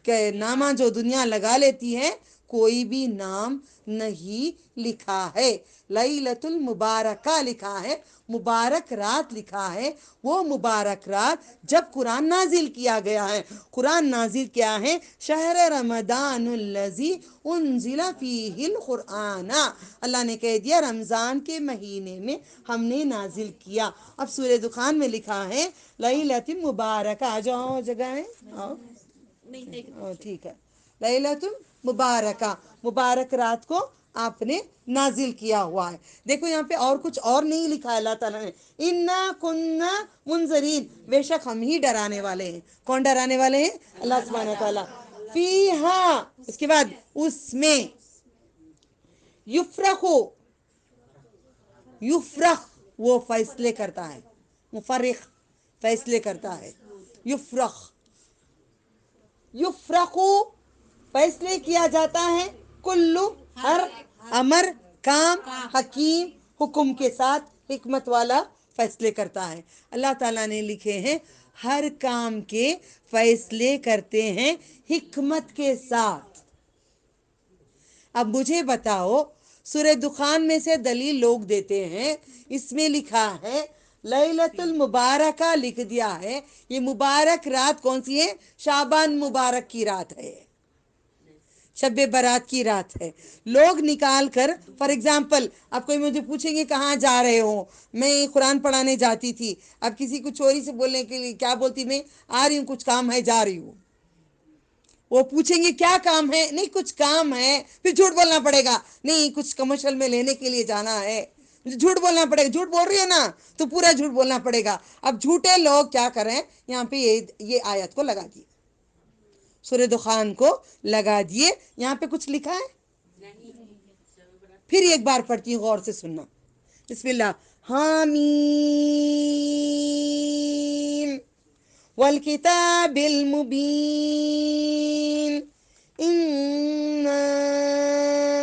کے نامہ جو دنیا لگا لیتی ہے، کوئی بھی نام نہیں لکھا ہے۔ لیلۃ المبارکہ لکھا ہے، مبارک رات لکھا ہے۔ وہ مبارک رات جب قرآن نازل کیا گیا ہے، قرآن نازل کیا ہے شہر رمضان الذی انزل فیہ القرآن، اللہ نے کہہ دیا رمضان کے مہینے میں ہم نے نازل کیا۔ اب سورہ دخان میں لکھا ہے لیلۃ مبارکہ، آ جاؤ جگہ ہے آؤ، ٹھیک ہے، لیلۃ مبارکہ، مبارک رات کو آپ نے نازل کیا ہوا ہے۔ دیکھو یہاں پہ اور کچھ اور نہیں لکھا ہے اللہ تعالیٰ نے، انا کننا منذرین، بے شک ہم ہی ڈرانے والے ہیں۔ کون ڈرانے والے ہیں؟ اللہ سبحانہ و تعالیٰ۔ فیہا، اس کے بعد اس میں، یفرخ، یفرخ وہ فیصلے کرتا ہے، مفرخ فیصلے کرتا ہے، یفرخ، یفرخ فیصلے کیا جاتا ہے، کلو ہر امر کام، حکیم حکم کے ساتھ، حکمت والا فیصلے کرتا ہے۔ اللہ تعالیٰ نے لکھے ہیں ہر کام کے فیصلے کرتے ہیں حکمت کے ساتھ۔ اب مجھے بتاؤ، سورہ دخان میں سے دلیل لوگ دیتے ہیں، اس میں لکھا ہے لیلۃ المبارکہ لکھ دیا ہے، یہ مبارک رات کون سی ہے؟ شعبان مبارک کی رات ہے، شب برات کی رات ہے۔ لوگ نکال کر، فار ایگزامپل اب کوئی مجھے پوچھیں گے کہاں جا رہے ہو، میں قرآن پڑھانے جاتی تھی، اب کسی کو چوری سے بولنے کے لیے کیا بولتی، میں آ رہی ہوں، کچھ کام ہے، جا رہی ہوں۔ وہ پوچھیں گے کیا کام ہے، نہیں کچھ کام ہے، پھر جھوٹ بولنا پڑے گا، نہیں کچھ کمرشل میں لینے کے لیے جانا ہے، جھوٹ بولنا پڑے گا، جھوٹ بول رہی ہے نا تو پورا جھوٹ بولنا پڑے گا۔ اب جھوٹے لوگ کیا کریں، یہاں پہ یہ آیت کو لگا دیے، سورہ دخان کو لگا دیے، یہاں پہ کچھ لکھا ہے؟ پھر ایک بار پڑھتی ہوں، غور سے سننا، بسم اللہ، حامیم والکتاب المبین انا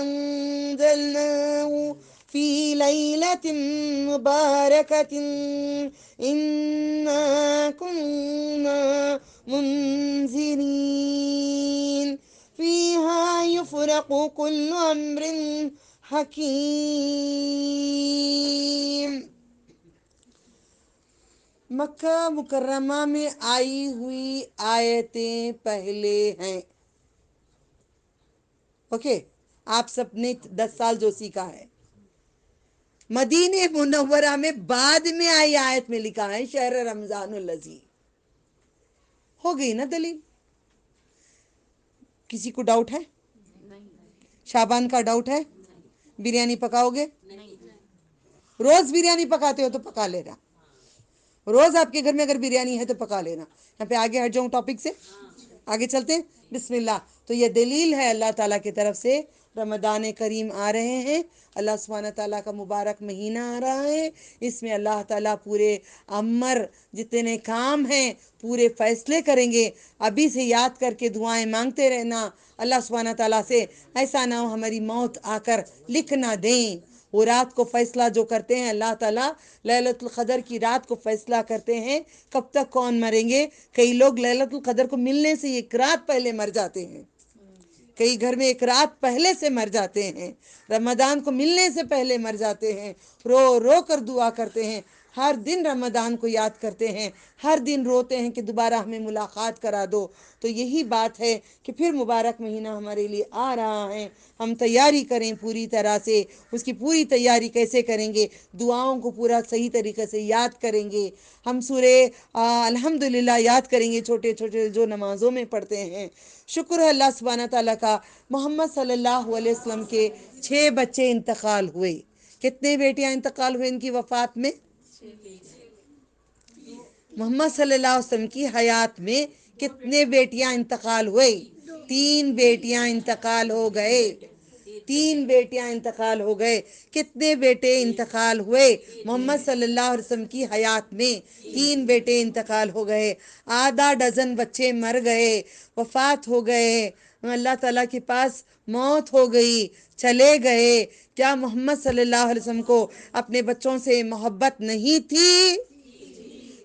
انزلناه فی لیلۃ مبارکۃ انا کنا منذرین فیہا یفرق کل امر حکیم۔ مکہ مکرمہ میں آئی ہوئی آیتیں پہلے ہیں، اوکے، آپ سب نے 10 سال جو سیکھا ہے۔ مدینہ منورہ میں بعد میں آئی آیت میں لکھا ہے شہر رمضان الذی، ہو گئی نا دلیل؟ کسی کو ڈاؤٹ ہے؟ شعبان کا ڈاؤٹ ہے؟ بریانی پکاؤ گے؟ روز بریانی پکاتے ہو تو پکا لینا، روز آپ کے گھر میں اگر بریانی ہے تو پکا لینا۔ یہاں پہ آگے ہٹ جاؤں ٹاپک سے، آگے چلتے ہیں، بسم اللہ۔ تو یہ دلیل ہے اللہ تعالیٰ کی طرف سے، رمضان کریم آ رہے ہیں، اللہ سبحانہ تعالیٰ کا مبارک مہینہ آ رہا ہے، اس میں اللہ تعالیٰ پورے امر جتنے کام ہیں پورے فیصلے کریں گے۔ ابھی سے یاد کر کے دعائیں مانگتے رہنا اللہ سبحانہ تعالیٰ سے، ایسا نہ ہو ہماری موت آ کر لکھ نہ دیں۔ وہ رات کو فیصلہ جو کرتے ہیں اللہ تعالیٰ، لیلۃ القدر کی رات کو فیصلہ کرتے ہیں کب تک کون مریں گے۔ کئی لوگ لیلۃ القدر کو ملنے سے ایک رات پہلے مر جاتے ہیں، کئی گھر میں ایک رات پہلے سے مر جاتے ہیں، رمضان کو ملنے سے پہلے مر جاتے ہیں، رو رو کر دعا کرتے ہیں، ہر دن رمضان کو یاد کرتے ہیں، ہر دن روتے ہیں کہ دوبارہ ہمیں ملاقات کرا دو۔ تو یہی بات ہے کہ پھر مبارک مہینہ ہمارے لیے آ رہا ہے، ہم تیاری کریں پوری طرح سے۔ اس کی پوری تیاری کیسے کریں گے؟ دعاؤں کو پورا صحیح طریقے سے یاد کریں گے، ہم سورہ الحمدللہ یاد کریں گے، چھوٹے چھوٹے جو نمازوں میں پڑھتے ہیں۔ شکر ہے اللہ سبحانہ تعالیٰ کا، محمد صلی اللہ علیہ وسلم کے 6 بچے انتقال ہوئے۔ کتنے بیٹیاں انتقال ہوئے ان کی وفات میں؟ محمد صلی اللہ علیہ وسلم کی حیات میں کتنے بیٹیاں انتقال ہوئے؟ 3 بیٹیاں انتقال ہو گئے، 3 بیٹیاں انتقال ہو گئے۔ کتنے بیٹے انتقال ہوئے؟ محمد صلی اللہ علیہ وسلم کی حیات میں 3 بیٹے انتقال ہو گئے، آدھا ڈزن بچے مر گئے، وفات ہو گئے، اللہ تعالیٰ کے پاس موت ہو گئی، چلے گئے۔ کیا محمد صلی اللہ علیہ وسلم کو اپنے بچوں سے محبت نہیں تھی؟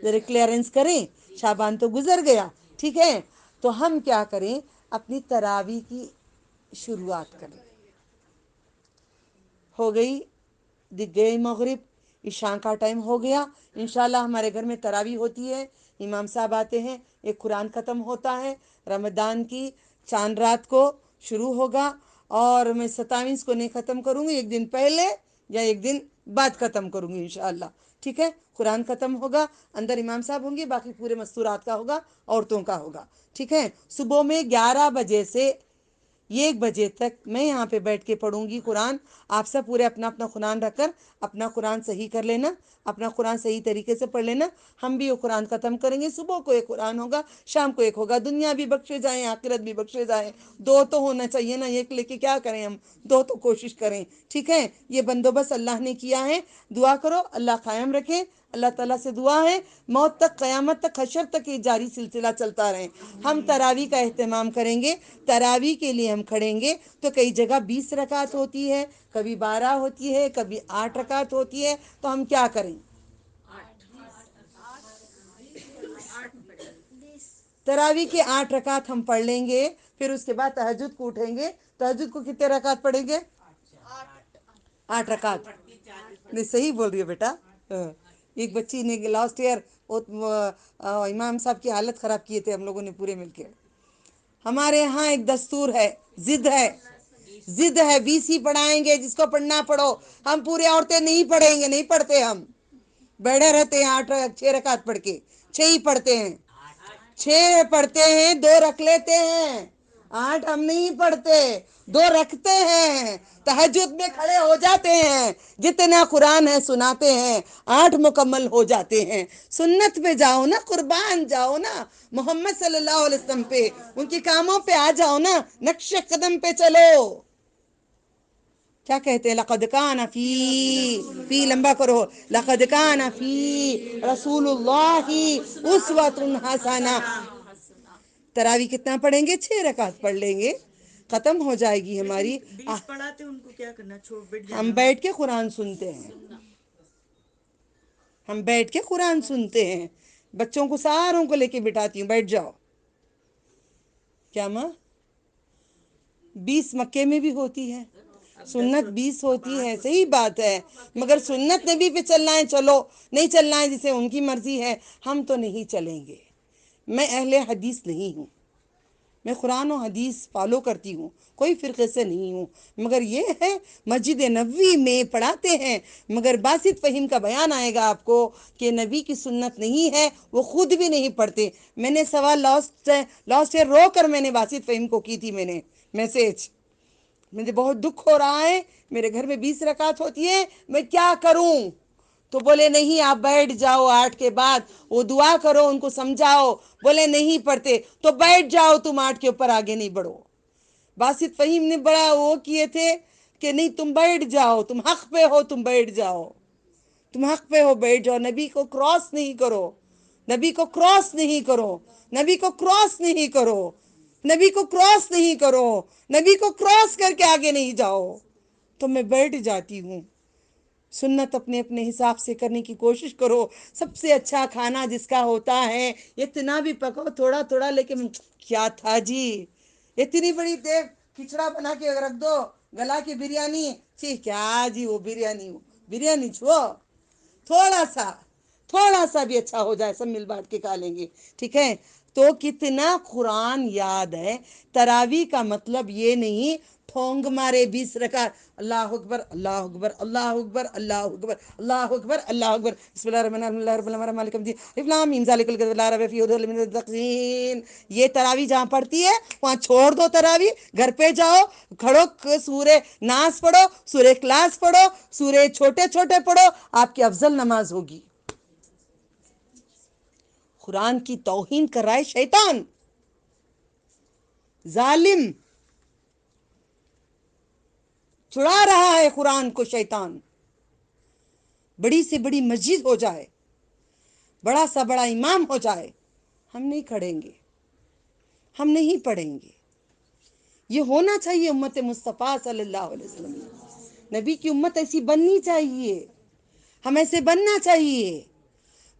ذرا کلیئرنس کریں. شعبان تو گزر گیا, ٹھیک ہے, تو ہم کیا کریں, اپنی تراویح کی شروعات کریں. ہو گئی, دکھ گئی مغرب, عشاء کا ٹائم ہو گیا. انشاءاللہ ہمارے گھر میں تراویح ہوتی ہے, امام صاحب آتے ہیں, ایک قرآن ختم ہوتا ہے. رمضان کی چاند رات کو شروع ہوگا, اور میں 27 کو نہیں ختم کروں گی, ایک دن پہلے یا ایک دن بعد ختم کروں گی انشاءاللہ, ٹھیک ہے. قرآن ختم ہوگا, اندر امام صاحب ہوں گے, باقی پورے مستورات کا ہوگا, عورتوں کا ہوگا, ٹھیک ہے. صبح میں 11 بجے سے 1 بجے تک میں یہاں پہ بیٹھ کے پڑھوں گی قرآن. آپ سب پورے اپنا اپنا قرآن رکھ کر اپنا قرآن صحیح کر لینا, اپنا قرآن صحیح طریقے سے پڑھ لینا. ہم بھی وہ قرآن ختم کریں گے. صبح کو ایک قرآن ہوگا, شام کو ایک ہوگا. دنیا بھی بخشے جائیں, آخرت بھی بخشے جائیں. 2 تو ہونا چاہیے نا, ایک لے کے کیا کریں ہم, 2 تو کوشش کریں, ٹھیک ہے. یہ بندوبست اللہ نے کیا ہے. دعا کرو اللہ قائم رکھے. اللہ تعالیٰ سے دعا ہے موت تک, قیامت تک, حشر تک یہ جاری سلسلہ چلتا رہے. ہم تراویح کا اہتمام کریں گے. تراویح کے لیے ہم کھڑیں گے تو کئی جگہ 20 رکعت ہوتی ہے, کبھی 12 ہوتی ہے, کبھی 8 رکعت ہوتی ہے. تو ہم کیا کریں, تراویح کے 8 رکعت ہم پڑھ لیں گے. پھر اس کے بعد تہجد کو اٹھیں گے. تہجد کو کتنے رکعت پڑھیں گے, 8 رکعت. نہیں صحیح بول رہی ہو بیٹا. ایک بچی نے لاسٹ ایئر امام صاحب کی حالت خراب کیے تھے ہم لوگوں نے پورے مل کے. ہمارے ہاں ایک دستور ہے, ضد ہے, 20 ہی پڑھائیں گے, جس کو پڑھنا پڑھو. ہم پورے عورتیں نہیں پڑھیں گے, نہیں پڑھتے, ہم بیٹھے رہتے ہیں 6 رکعت پڑھ کے. 6 ہی پڑھتے ہیں, 6 پڑھتے ہیں, 2 رکھ لیتے ہیں. 8 ہم نہیں پڑھتے, 2 رکھتے ہیں. تہجد میں کھڑے ہو جاتے ہیں, جتنا قرآن ہے سناتے ہیں, 8 مکمل ہو جاتے ہیں. سنت پہ جاؤ نا, قربان جاؤ نا محمد صلی اللہ علیہ وسلم پہ, ان کے کاموں پہ آ جاؤ نا, نقش قدم پہ چلو. کیا کہتے ہیں, لقد کان فی لمبا کرو, لقد کان فی رسول اللہ اسوۃ حسنہ. تراویح کتنا پڑھیں گے, 6 رکعت پڑھ لیں گے, ختم ہو جائے گی ہماری. پڑھاتے ان کو کیا کرنا, بیٹھ جانا. ہم بیٹھ کے قرآن سنتے ہیں, ہم بیٹھ کے قرآن سنتے ہیں. بچوں کو ساروں کو لے کے بٹھاتی ہوں, بیٹھ جاؤ. کیا ماں, 20 مکے میں بھی ہوتی ہے, سنت 20 ہوتی ہے, صحیح بات ہے. مگر سنت نبی پہ چلنا ہے چلو, نہیں چلنا ہے جسے ان کی مرضی ہے. ہم تو نہیں چلیں گے. میں اہل حدیث نہیں ہوں, میں قرآن و حدیث فالو کرتی ہوں, کوئی فرقے سے نہیں ہوں. مگر یہ ہے مسجد نبوی میں پڑھاتے ہیں, مگر باسط فہیم کا بیان آئے گا آپ کو کہ نبی کی سنت نہیں ہے, وہ خود بھی نہیں پڑھتے. میں نے سوال لاسٹ ایئر رو کر میں نے باسط فہیم کو کی تھی, میں نے میسیج. مجھے بہت دکھ ہو رہا ہے, میرے گھر میں 20 رکعت ہوتی ہے, میں کیا کروں. تو بولے نہیں آپ بیٹھ جاؤ, 8 کے بعد وہ دعا کرو, ان کو سمجھاؤ. بولے نہیں پڑھتے تو بیٹھ جاؤ تم, 8 کے اوپر آگے نہیں بڑھو. باسط فہیم نے بڑا وہ کیے تھے کہ نہیں تم بیٹھ جاؤ, تم حق پہ ہو, تم بیٹھ جاؤ, تم حق پہ ہو, بیٹھ جاؤ. نبی کو کراس نہیں کرو, نبی کو کراس نہیں کرو, نبی کو کراس نہیں کرو, نبی کو کراس نہیں کرو, نبی کو کراس کر کے آگے نہیں جاؤ. تو میں بیٹھ جاتی ہوں. سنت اپنے اپنے حساب سے کرنے کی کوشش کرو. سب سے اچھا کھانا جس کا ہوتا ہے, اتنا بھی پکو تھوڑا تھوڑا, لیکن کیا تھا جی, اتنی بڑی دیگ کھچڑا بنا کے رکھ دو, گلا کی بریانی, کیا جی وہ بریانی چھو, تھوڑا سا بھی اچھا ہو جائے, سب مل بانٹ کے کھا لیں گے, ٹھیک ہے. تو کتنا قرآن یاد ہے. تراویح کا مطلب یہ نہیں ٹھونگ مارے 20 رکعت, اللہ اکبر اللہ اکبر اللہ اکبر اللہ اکبر اللہ اکبر اللہ اکبر, بسم اللہ الرحمن الرحیم الحمد للہ مالک یوم الدین الف لام میم ذالک الکتاب لا ریب فیہ ھدی للمتقین. یہ تراویح جہاں پڑھتی ہے وہاں چھوڑ دو تراویح, گھر پہ جاؤ, کھڑو, سورہ ناس پڑھو, سورہ اخلاص پڑھو, سورہ چھوٹے چھوٹے پڑھو, آپ کی افضل نماز ہوگی. قرآن کی توہین کر رہا ہے شیطان, ظالم, چھڑا رہا ہے قرآن کو شیطان. بڑی سے بڑی مسجد ہو جائے, بڑا سا بڑا امام ہو جائے, ہم نہیں کھڑیں گے, ہم نہیں پڑھیں گے. یہ ہونا چاہیے امت مصطفیٰ صلی اللہ علیہ وسلم. نبی کی امت ایسی بننی چاہیے, ہم ایسے بننا چاہیے.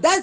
10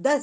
10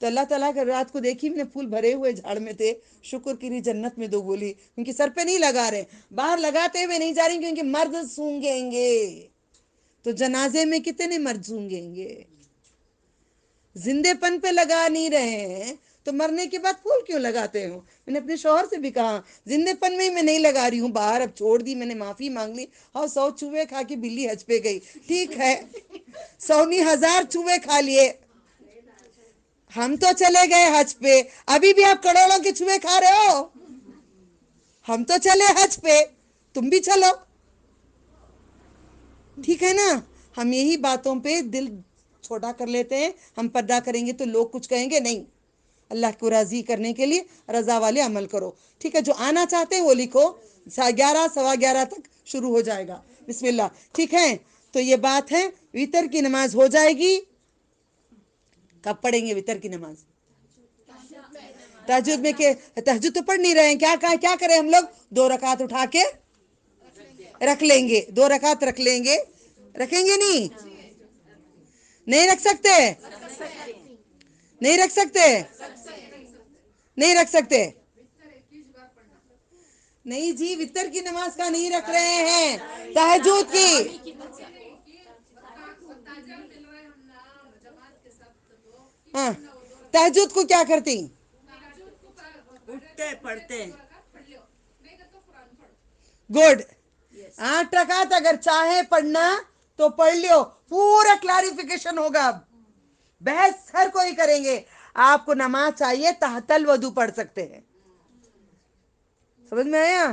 تو اللہ تعالیٰ کا رات کو دیکھی میں نے پھول بھرے ہوئے جھاڑ میں تھے، شکر کری جنت میں دو گولی، کیونکہ سر پہ نہیں لگا رہے، باہر لگاتے ہوئے نہیں جا رہی کیونکہ مرد سونگیں گے، تو جنازے میں کتنے مرد سونگیں گے، زندے پن پہ لگا نہیں رہے ہیں تو مرنے کے بعد پھول کیوں لگاتے ہو؟ میں نے اپنے شوہر سے بھی کہا زندے پن میں ہی میں نہیں لگا رہی ہوں، باہر اب چھوڑ دی، میں نے معافی مانگ لی، اور 100 چوہے کھا کے بلی حج پہ گئی، ٹھیک ہے 100 نہیں 1000 چوہے کھا لیے، ہم تو چلے گئے حج پہ، ابھی بھی آپ کروڑوں کے چوہے کھا رہے ہو، ہم تو چلے حج پہ، تم بھی چلو، ٹھیک ہے نا؟ ہم یہی باتوں پہ دل چھوٹا کر لیتے ہیں، ہم پردہ کریں گے تو لوگ کچھ کہیں گے، نہیں، اللہ کو راضی کرنے کے لیے رضا والے عمل کرو، ٹھیک ہے؟ جو آنا چاہتے ہیں وہ لکھو، 11 11:15 تک شروع ہو جائے گا، بسم اللہ، ٹھیک ہے؟ تو یہ بات ہے، وتر کی نماز ہو جائے گی، کب پڑھیں گے وتر کی نماز؟ تہجد میں کہ تہجد تو پڑھ نہیں رہے ہیں، کیا کریں ہم لوگ؟ 2 رکعت اٹھا کے رکھ لیں گے، 2 رکعت رکھ لیں گے، رکھیں گے نہیں رکھ سکتے، نہیں رکھ سکتے، نہیں رکھ سکتے، نہیں جی، وتر کی نماز کا نہیں رکھ رہے ہیں، تہجد کی، ہاں تہجد کو کیا کرتی؟ اٹھتے پڑھتے، گڈ، 8 رکعت اگر چاہے پڑھنا تو پڑھ لیو، پورا کلیریفیکیشن ہوگا، اب بحث ہر کوئی کریں گے، آپ کو نماز چاہیے تحت الوضو پڑھ سکتے ہیں، سمجھ میں آیا؟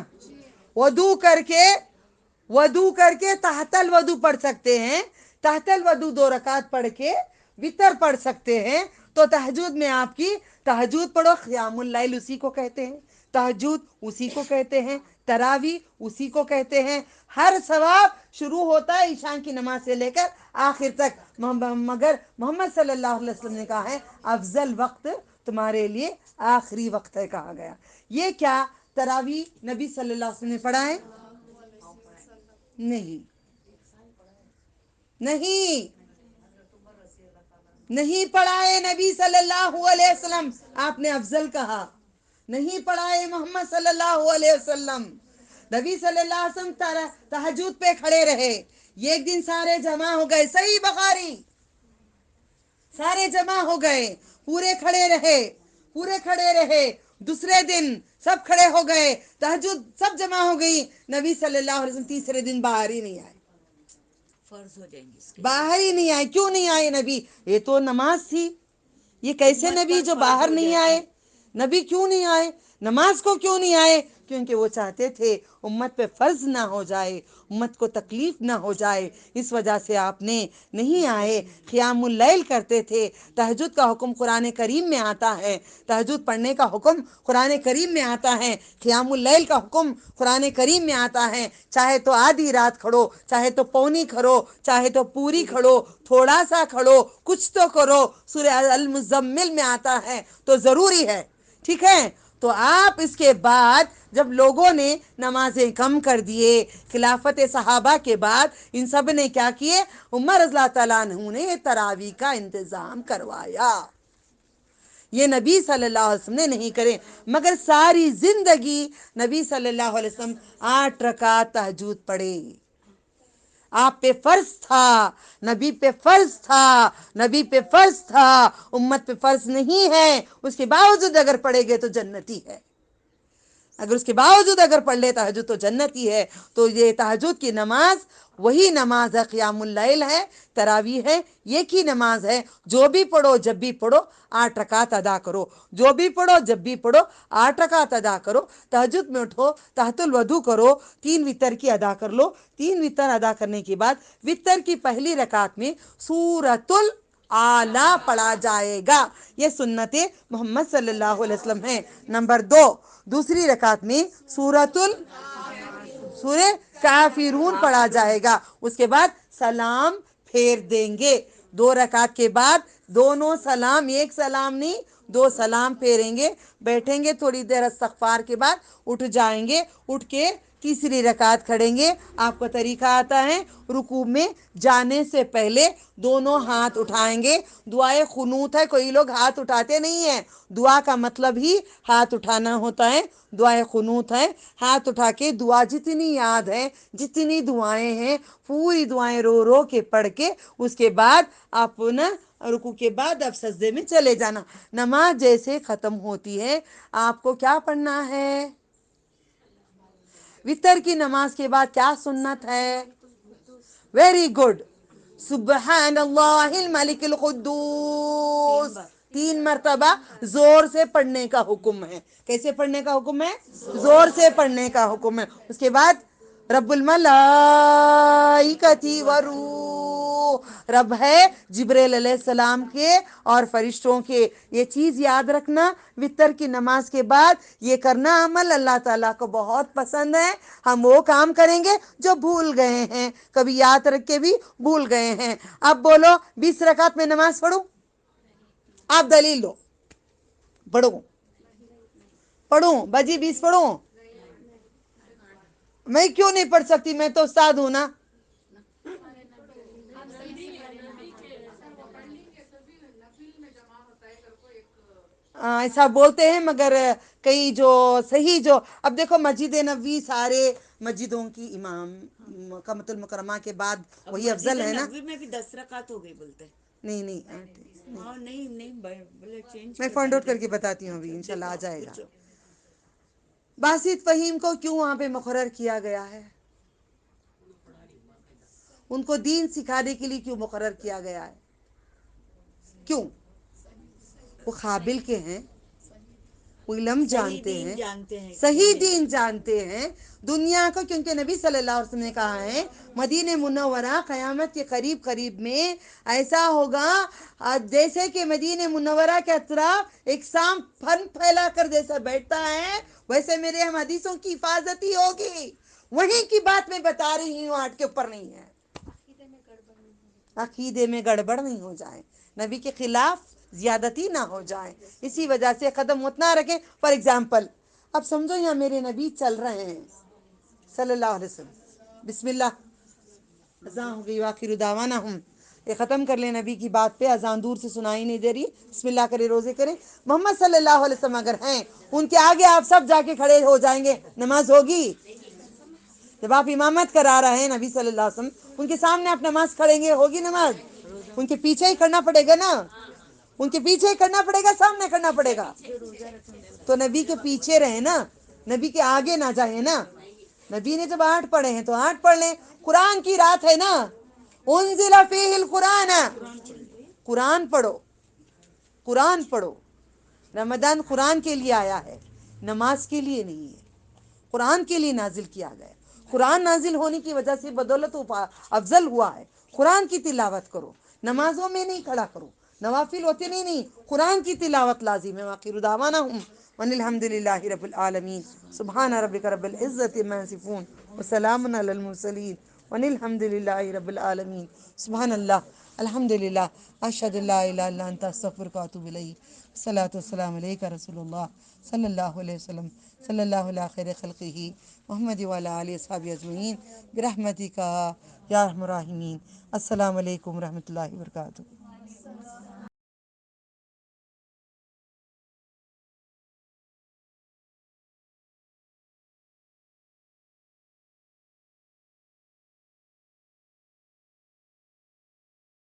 وضو کر کے تحت الوضو پڑھ سکتے ہیں، تحت الوضو 2 رکعت پڑھ کے وتر پڑھ سکتے ہیں، تو تہجد میں آپ کی تہجد پڑھو، قیام اللیل اسی کو کہتے ہیں، تہجد اسی کو کہتے ہیں، تراویح اسی کو کہتے ہیں، ہر ثواب شروع ہوتا ہے عشاء کی نماز سے لے کر آخر تک، مگر محمد صلی اللہ علیہ وسلم نے کہا ہے افضل وقت تمہارے لیے آخری وقت ہے کہا گیا۔ یہ کیا تراویح نبی صلی اللہ علیہ وسلم نے پڑھا ہے؟ نہیں نہیں پڑھا ہے نبی صلی اللہ علیہ وسلم، آپ نے افضل کہا، نہیں پڑھا ہے محمد صلی اللہ علیہ وسلم، نبی صلی اللہ علیہ وسلم تہجد پہ کھڑے رہے، یہ ایک دن سارے جمع ہو گئے، صحیح بخاری، سارے جمع ہو گئے، پورے کھڑے رہے، دوسرے دن سب کھڑے ہو گئے، تہجد سب جمع ہو گئی، نبی صلی اللہ علیہ وسلم تیسرے دن باہر ہی نہیں آئے، فرض ہو جائیں گے اس کے، باہر ہی نہیں آئے، کیوں نہیں آئے نبی؟ یہ تو نماز تھی، یہ کیسے امت نبی پر جو فرض باہر ہو نہیں جاتی، آئے؟ نبی کیوں نہیں آئے؟ نماز کو کیوں نہیں آئے؟ کیونکہ وہ چاہتے تھے امت پہ فرض نہ ہو جائے، امت کو تکلیف نہ ہو جائے، اس وجہ سے آپ نے نہیں آئے، قیام اللیل کرتے تھے، تہجد کا حکم قرآن کریم میں آتا ہے، تہجد پڑھنے کا حکم قرآن کریم میں آتا ہے، قیام اللیل کا حکم قرآن کریم میں آتا ہے، چاہے تو آدھی رات کھڑو، چاہے تو پونی کھڑو، چاہے تو پوری کھڑو، تھوڑا سا کھڑو، کچھ تو کرو، سورہ المزمل میں آتا ہے، تو ضروری ہے، ٹھیک ہے؟ تو آپ اس کے بعد جب لوگوں نے نمازیں کم کر دیے، خلافت صحابہ کے بعد ان سب نے کیا کیے؟ عمر رضی اللہ تعالیٰ عنہ نے تراویح کا انتظام کروایا، یہ نبی صلی اللہ علیہ وسلم نے نہیں کرے، مگر ساری زندگی نبی صلی اللہ علیہ وسلم 8 رکعت تہجد پڑھے، آپ پہ فرض تھا، نبی پہ فرض تھا، نبی پہ فرض تھا، امت پہ فرض نہیں ہے، اس کے باوجود اگر پڑھے گے تو جنتی ہے، اگر اس کے باوجود اگر پڑھ لے تہجد تو جنتی ہے، تو یہ تہجد کی نماز وہی نماز ہے، قیام اللیل ہے، تراویح ہے، ایک ہی نماز ہے، جو بھی پڑھو جب بھی پڑھو 8 رکعت ادا کرو، جو بھی پڑھو جب بھی پڑھو 8 رکعت ادا کرو، تہجد میں اٹھو، تحت الوضو کرو، 3 وتر کی ادا کر لو، 3 وتر ادا کرنے کے بعد وتر کی پہلی رکعت میں سورۃ اعلیٰ پڑھا جائے گا، یہ سنت محمد صلی اللہ علیہ وسلم ہے۔ نمبر 2، دوسری رکعت میں سورہ کافرون پڑھا جائے گا، اس کے بعد سلام پھیر دیں گے، 2 رکعت کے بعد دونوں سلام، ایک سلام نہیں 2 سلام پھیریں گے، بیٹھیں گے تھوڑی دیر، استغفار کے بعد اٹھ جائیں گے، اٹھ کے تیسری رکعت کھڑیں گے. آپ کو طریقہ آتا ہے. رکوع میں جانے سے پہلے دونوں ہاتھ اٹھائیں گے. دعائے قنوت ہے, کوئی لوگ ہاتھ اٹھاتے نہیں ہیں. دعا کا مطلب ہی ہاتھ اٹھانا ہوتا ہے. دعائے قنوت ہے, ہاتھ اٹھا کے دعا جتنی یاد ہے, جتنی دعائیں ہیں پوری دعائیں رو رو کے پڑھ کے اس کے بعد آپ نا رکوع کے بعد اب سجدے میں چلے جانا. نماز جیسے ختم ہوتی ہے آپ کو کیا پڑھنا ہے؟ وتر کی نماز کے بعد کیا سنت ہے؟ Very good. سبحان اللہ الملک القدوس 3 مرتبہ زور سے پڑھنے کا حکم ہے. کیسے پڑھنے کا حکم ہے؟ زور سے پڑھنے کا حکم ہے. اس کے بعد رب الملائکۃ والروح, رب ہے جبریل علیہ السلام کے اور فرشتوں کے. یہ چیز یاد رکھنا, وتر کی نماز کے بعد یہ کرنا عمل اللہ تعالیٰ کو بہت پسند ہے. ہم وہ کام کریں گے جو بھول گئے ہیں, کبھی یاد رکھ کے بھی بھول گئے ہیں. اب بولو 20 رکعت میں نماز پڑھوں؟ آپ دلیل دو. پڑھوں بجی 20 پڑھوں؟ میں کیوں نہیں پڑھ سکتی؟ میں تو استاد ہوں نا. ایسا بولتے ہیں مگر کئی جو صحیح جو اب دیکھو مسجد نبوی سارے مسجدوں کی امام مکہ المکرمہ کے بعد وہی افضل ہے نا. نبوی میں بھی 10 رکعت ہو گئی بولتے ہیں. نہیں ہاں نہیں بولے چینج میں کر فائنڈ آؤٹ دیتے. کر کے بتاتی ہوں, ابھی انشاءاللہ آ جائے گا. کچھ باسط فہیم کو کیوں وہاں پہ مقرر کیا گیا ہے؟ ان کو دین سکھانے کے لیے کیوں مقرر کیا گیا ہے؟ کیوں؟ وہ قابل کے ہیں, وہ علم صحیح جانتے دین ہیں, جانتے ہیں صحیح کون ہے. دین جانتے ہیں دنیا کو. کیونکہ نبی صلی اللہ علیہ وسلم نے کہا ہے مدینہ منورہ قیامت کے قریب قریب میں ایسا ہوگا جیسے کہ مدینہ منورہ کے اطراف ایک سانپ پھن پھیلا کر جیسا بیٹھتا ہے, ویسے میرے ہم حدیثوں کی حفاظت ہی ہوگی. وہیں کی بات میں بتا رہی ہوں, آٹھ کے اوپر نہیں ہے. عقیدے میں گڑبڑ نہیں ہو جائے, نبی کے خلاف زیادتی نہ ہو جائے, اسی وجہ سے قدم مت نہ رکھیں. فار ایگزامپل اب سمجھو یہاں میرے نبی چل رہے ہیں صلی اللہ علیہ وسلم, بسم اللہ, اذان ہو گئی, وآخر دعوانا ہوں, یہ ختم کر لیں نبی کی بات پہ. اذان دور سے سنائی نہیں دے رہی, بسم اللہ کرے, روزے کریں. محمد صلی اللہ علیہ وسلم اگر ہیں, ان کے آگے آپ سب جا کے کھڑے ہو جائیں گے, نماز ہوگی؟ جب آپ امامت کرا رہے ہیں نبی صلی اللہ علیہ وسلم, ان کے سامنے آپ نماز کھڑیں گے, ہوگی نماز؟ ان کے پیچھے ہی کرنا پڑے گا نا, ان کے پیچھے ہی کرنا پڑے گا, سامنے کرنا پڑے گا. تو نبی کے پیچھے رہے نا, نبی کے آگے نہ جائیں نا. نبی نے جب 8 پڑھے ہیں تو 8 پڑھ لیں. قرآن کی رات ہے نا, انزل فیہ القرآن, قرآن پڑھو, قرآن پڑھو. رمضان قرآن کے لیے آیا ہے, نماز کے لیے نہیں ہے. قرآن کے لیے نازل کیا گیا. قرآن نازل ہونے کی وجہ سے بدولت افضل ہوا ہے. قرآن کی تلاوت کرو, نمازوں میں نہیں کھڑا کرو, نوافل ہوتے نہیں, قرآن کی تلاوت لازم ہے. وآخر دعوانا ان الحمد للہ رب العالمین. سبحان ربک رب العزت عما یصفون وسلام علی المرسلین وان الحمد للہ رب العالمین. سبحان اللہ, الحمد للہ, اشہد ان لا الہ الا انت استغفرک واتوب الیک. الصلاۃ والسلام علیک رسول اللہ صلی اللہ علیہ وسلم, صلی اللہ علی خیر خلقہ محمد وعلی آلہ وصحبہ اجمعین برحمتک یا ارحم الراحمین. السلام علیکم ورحمۃ اللہ وبرکاتہ.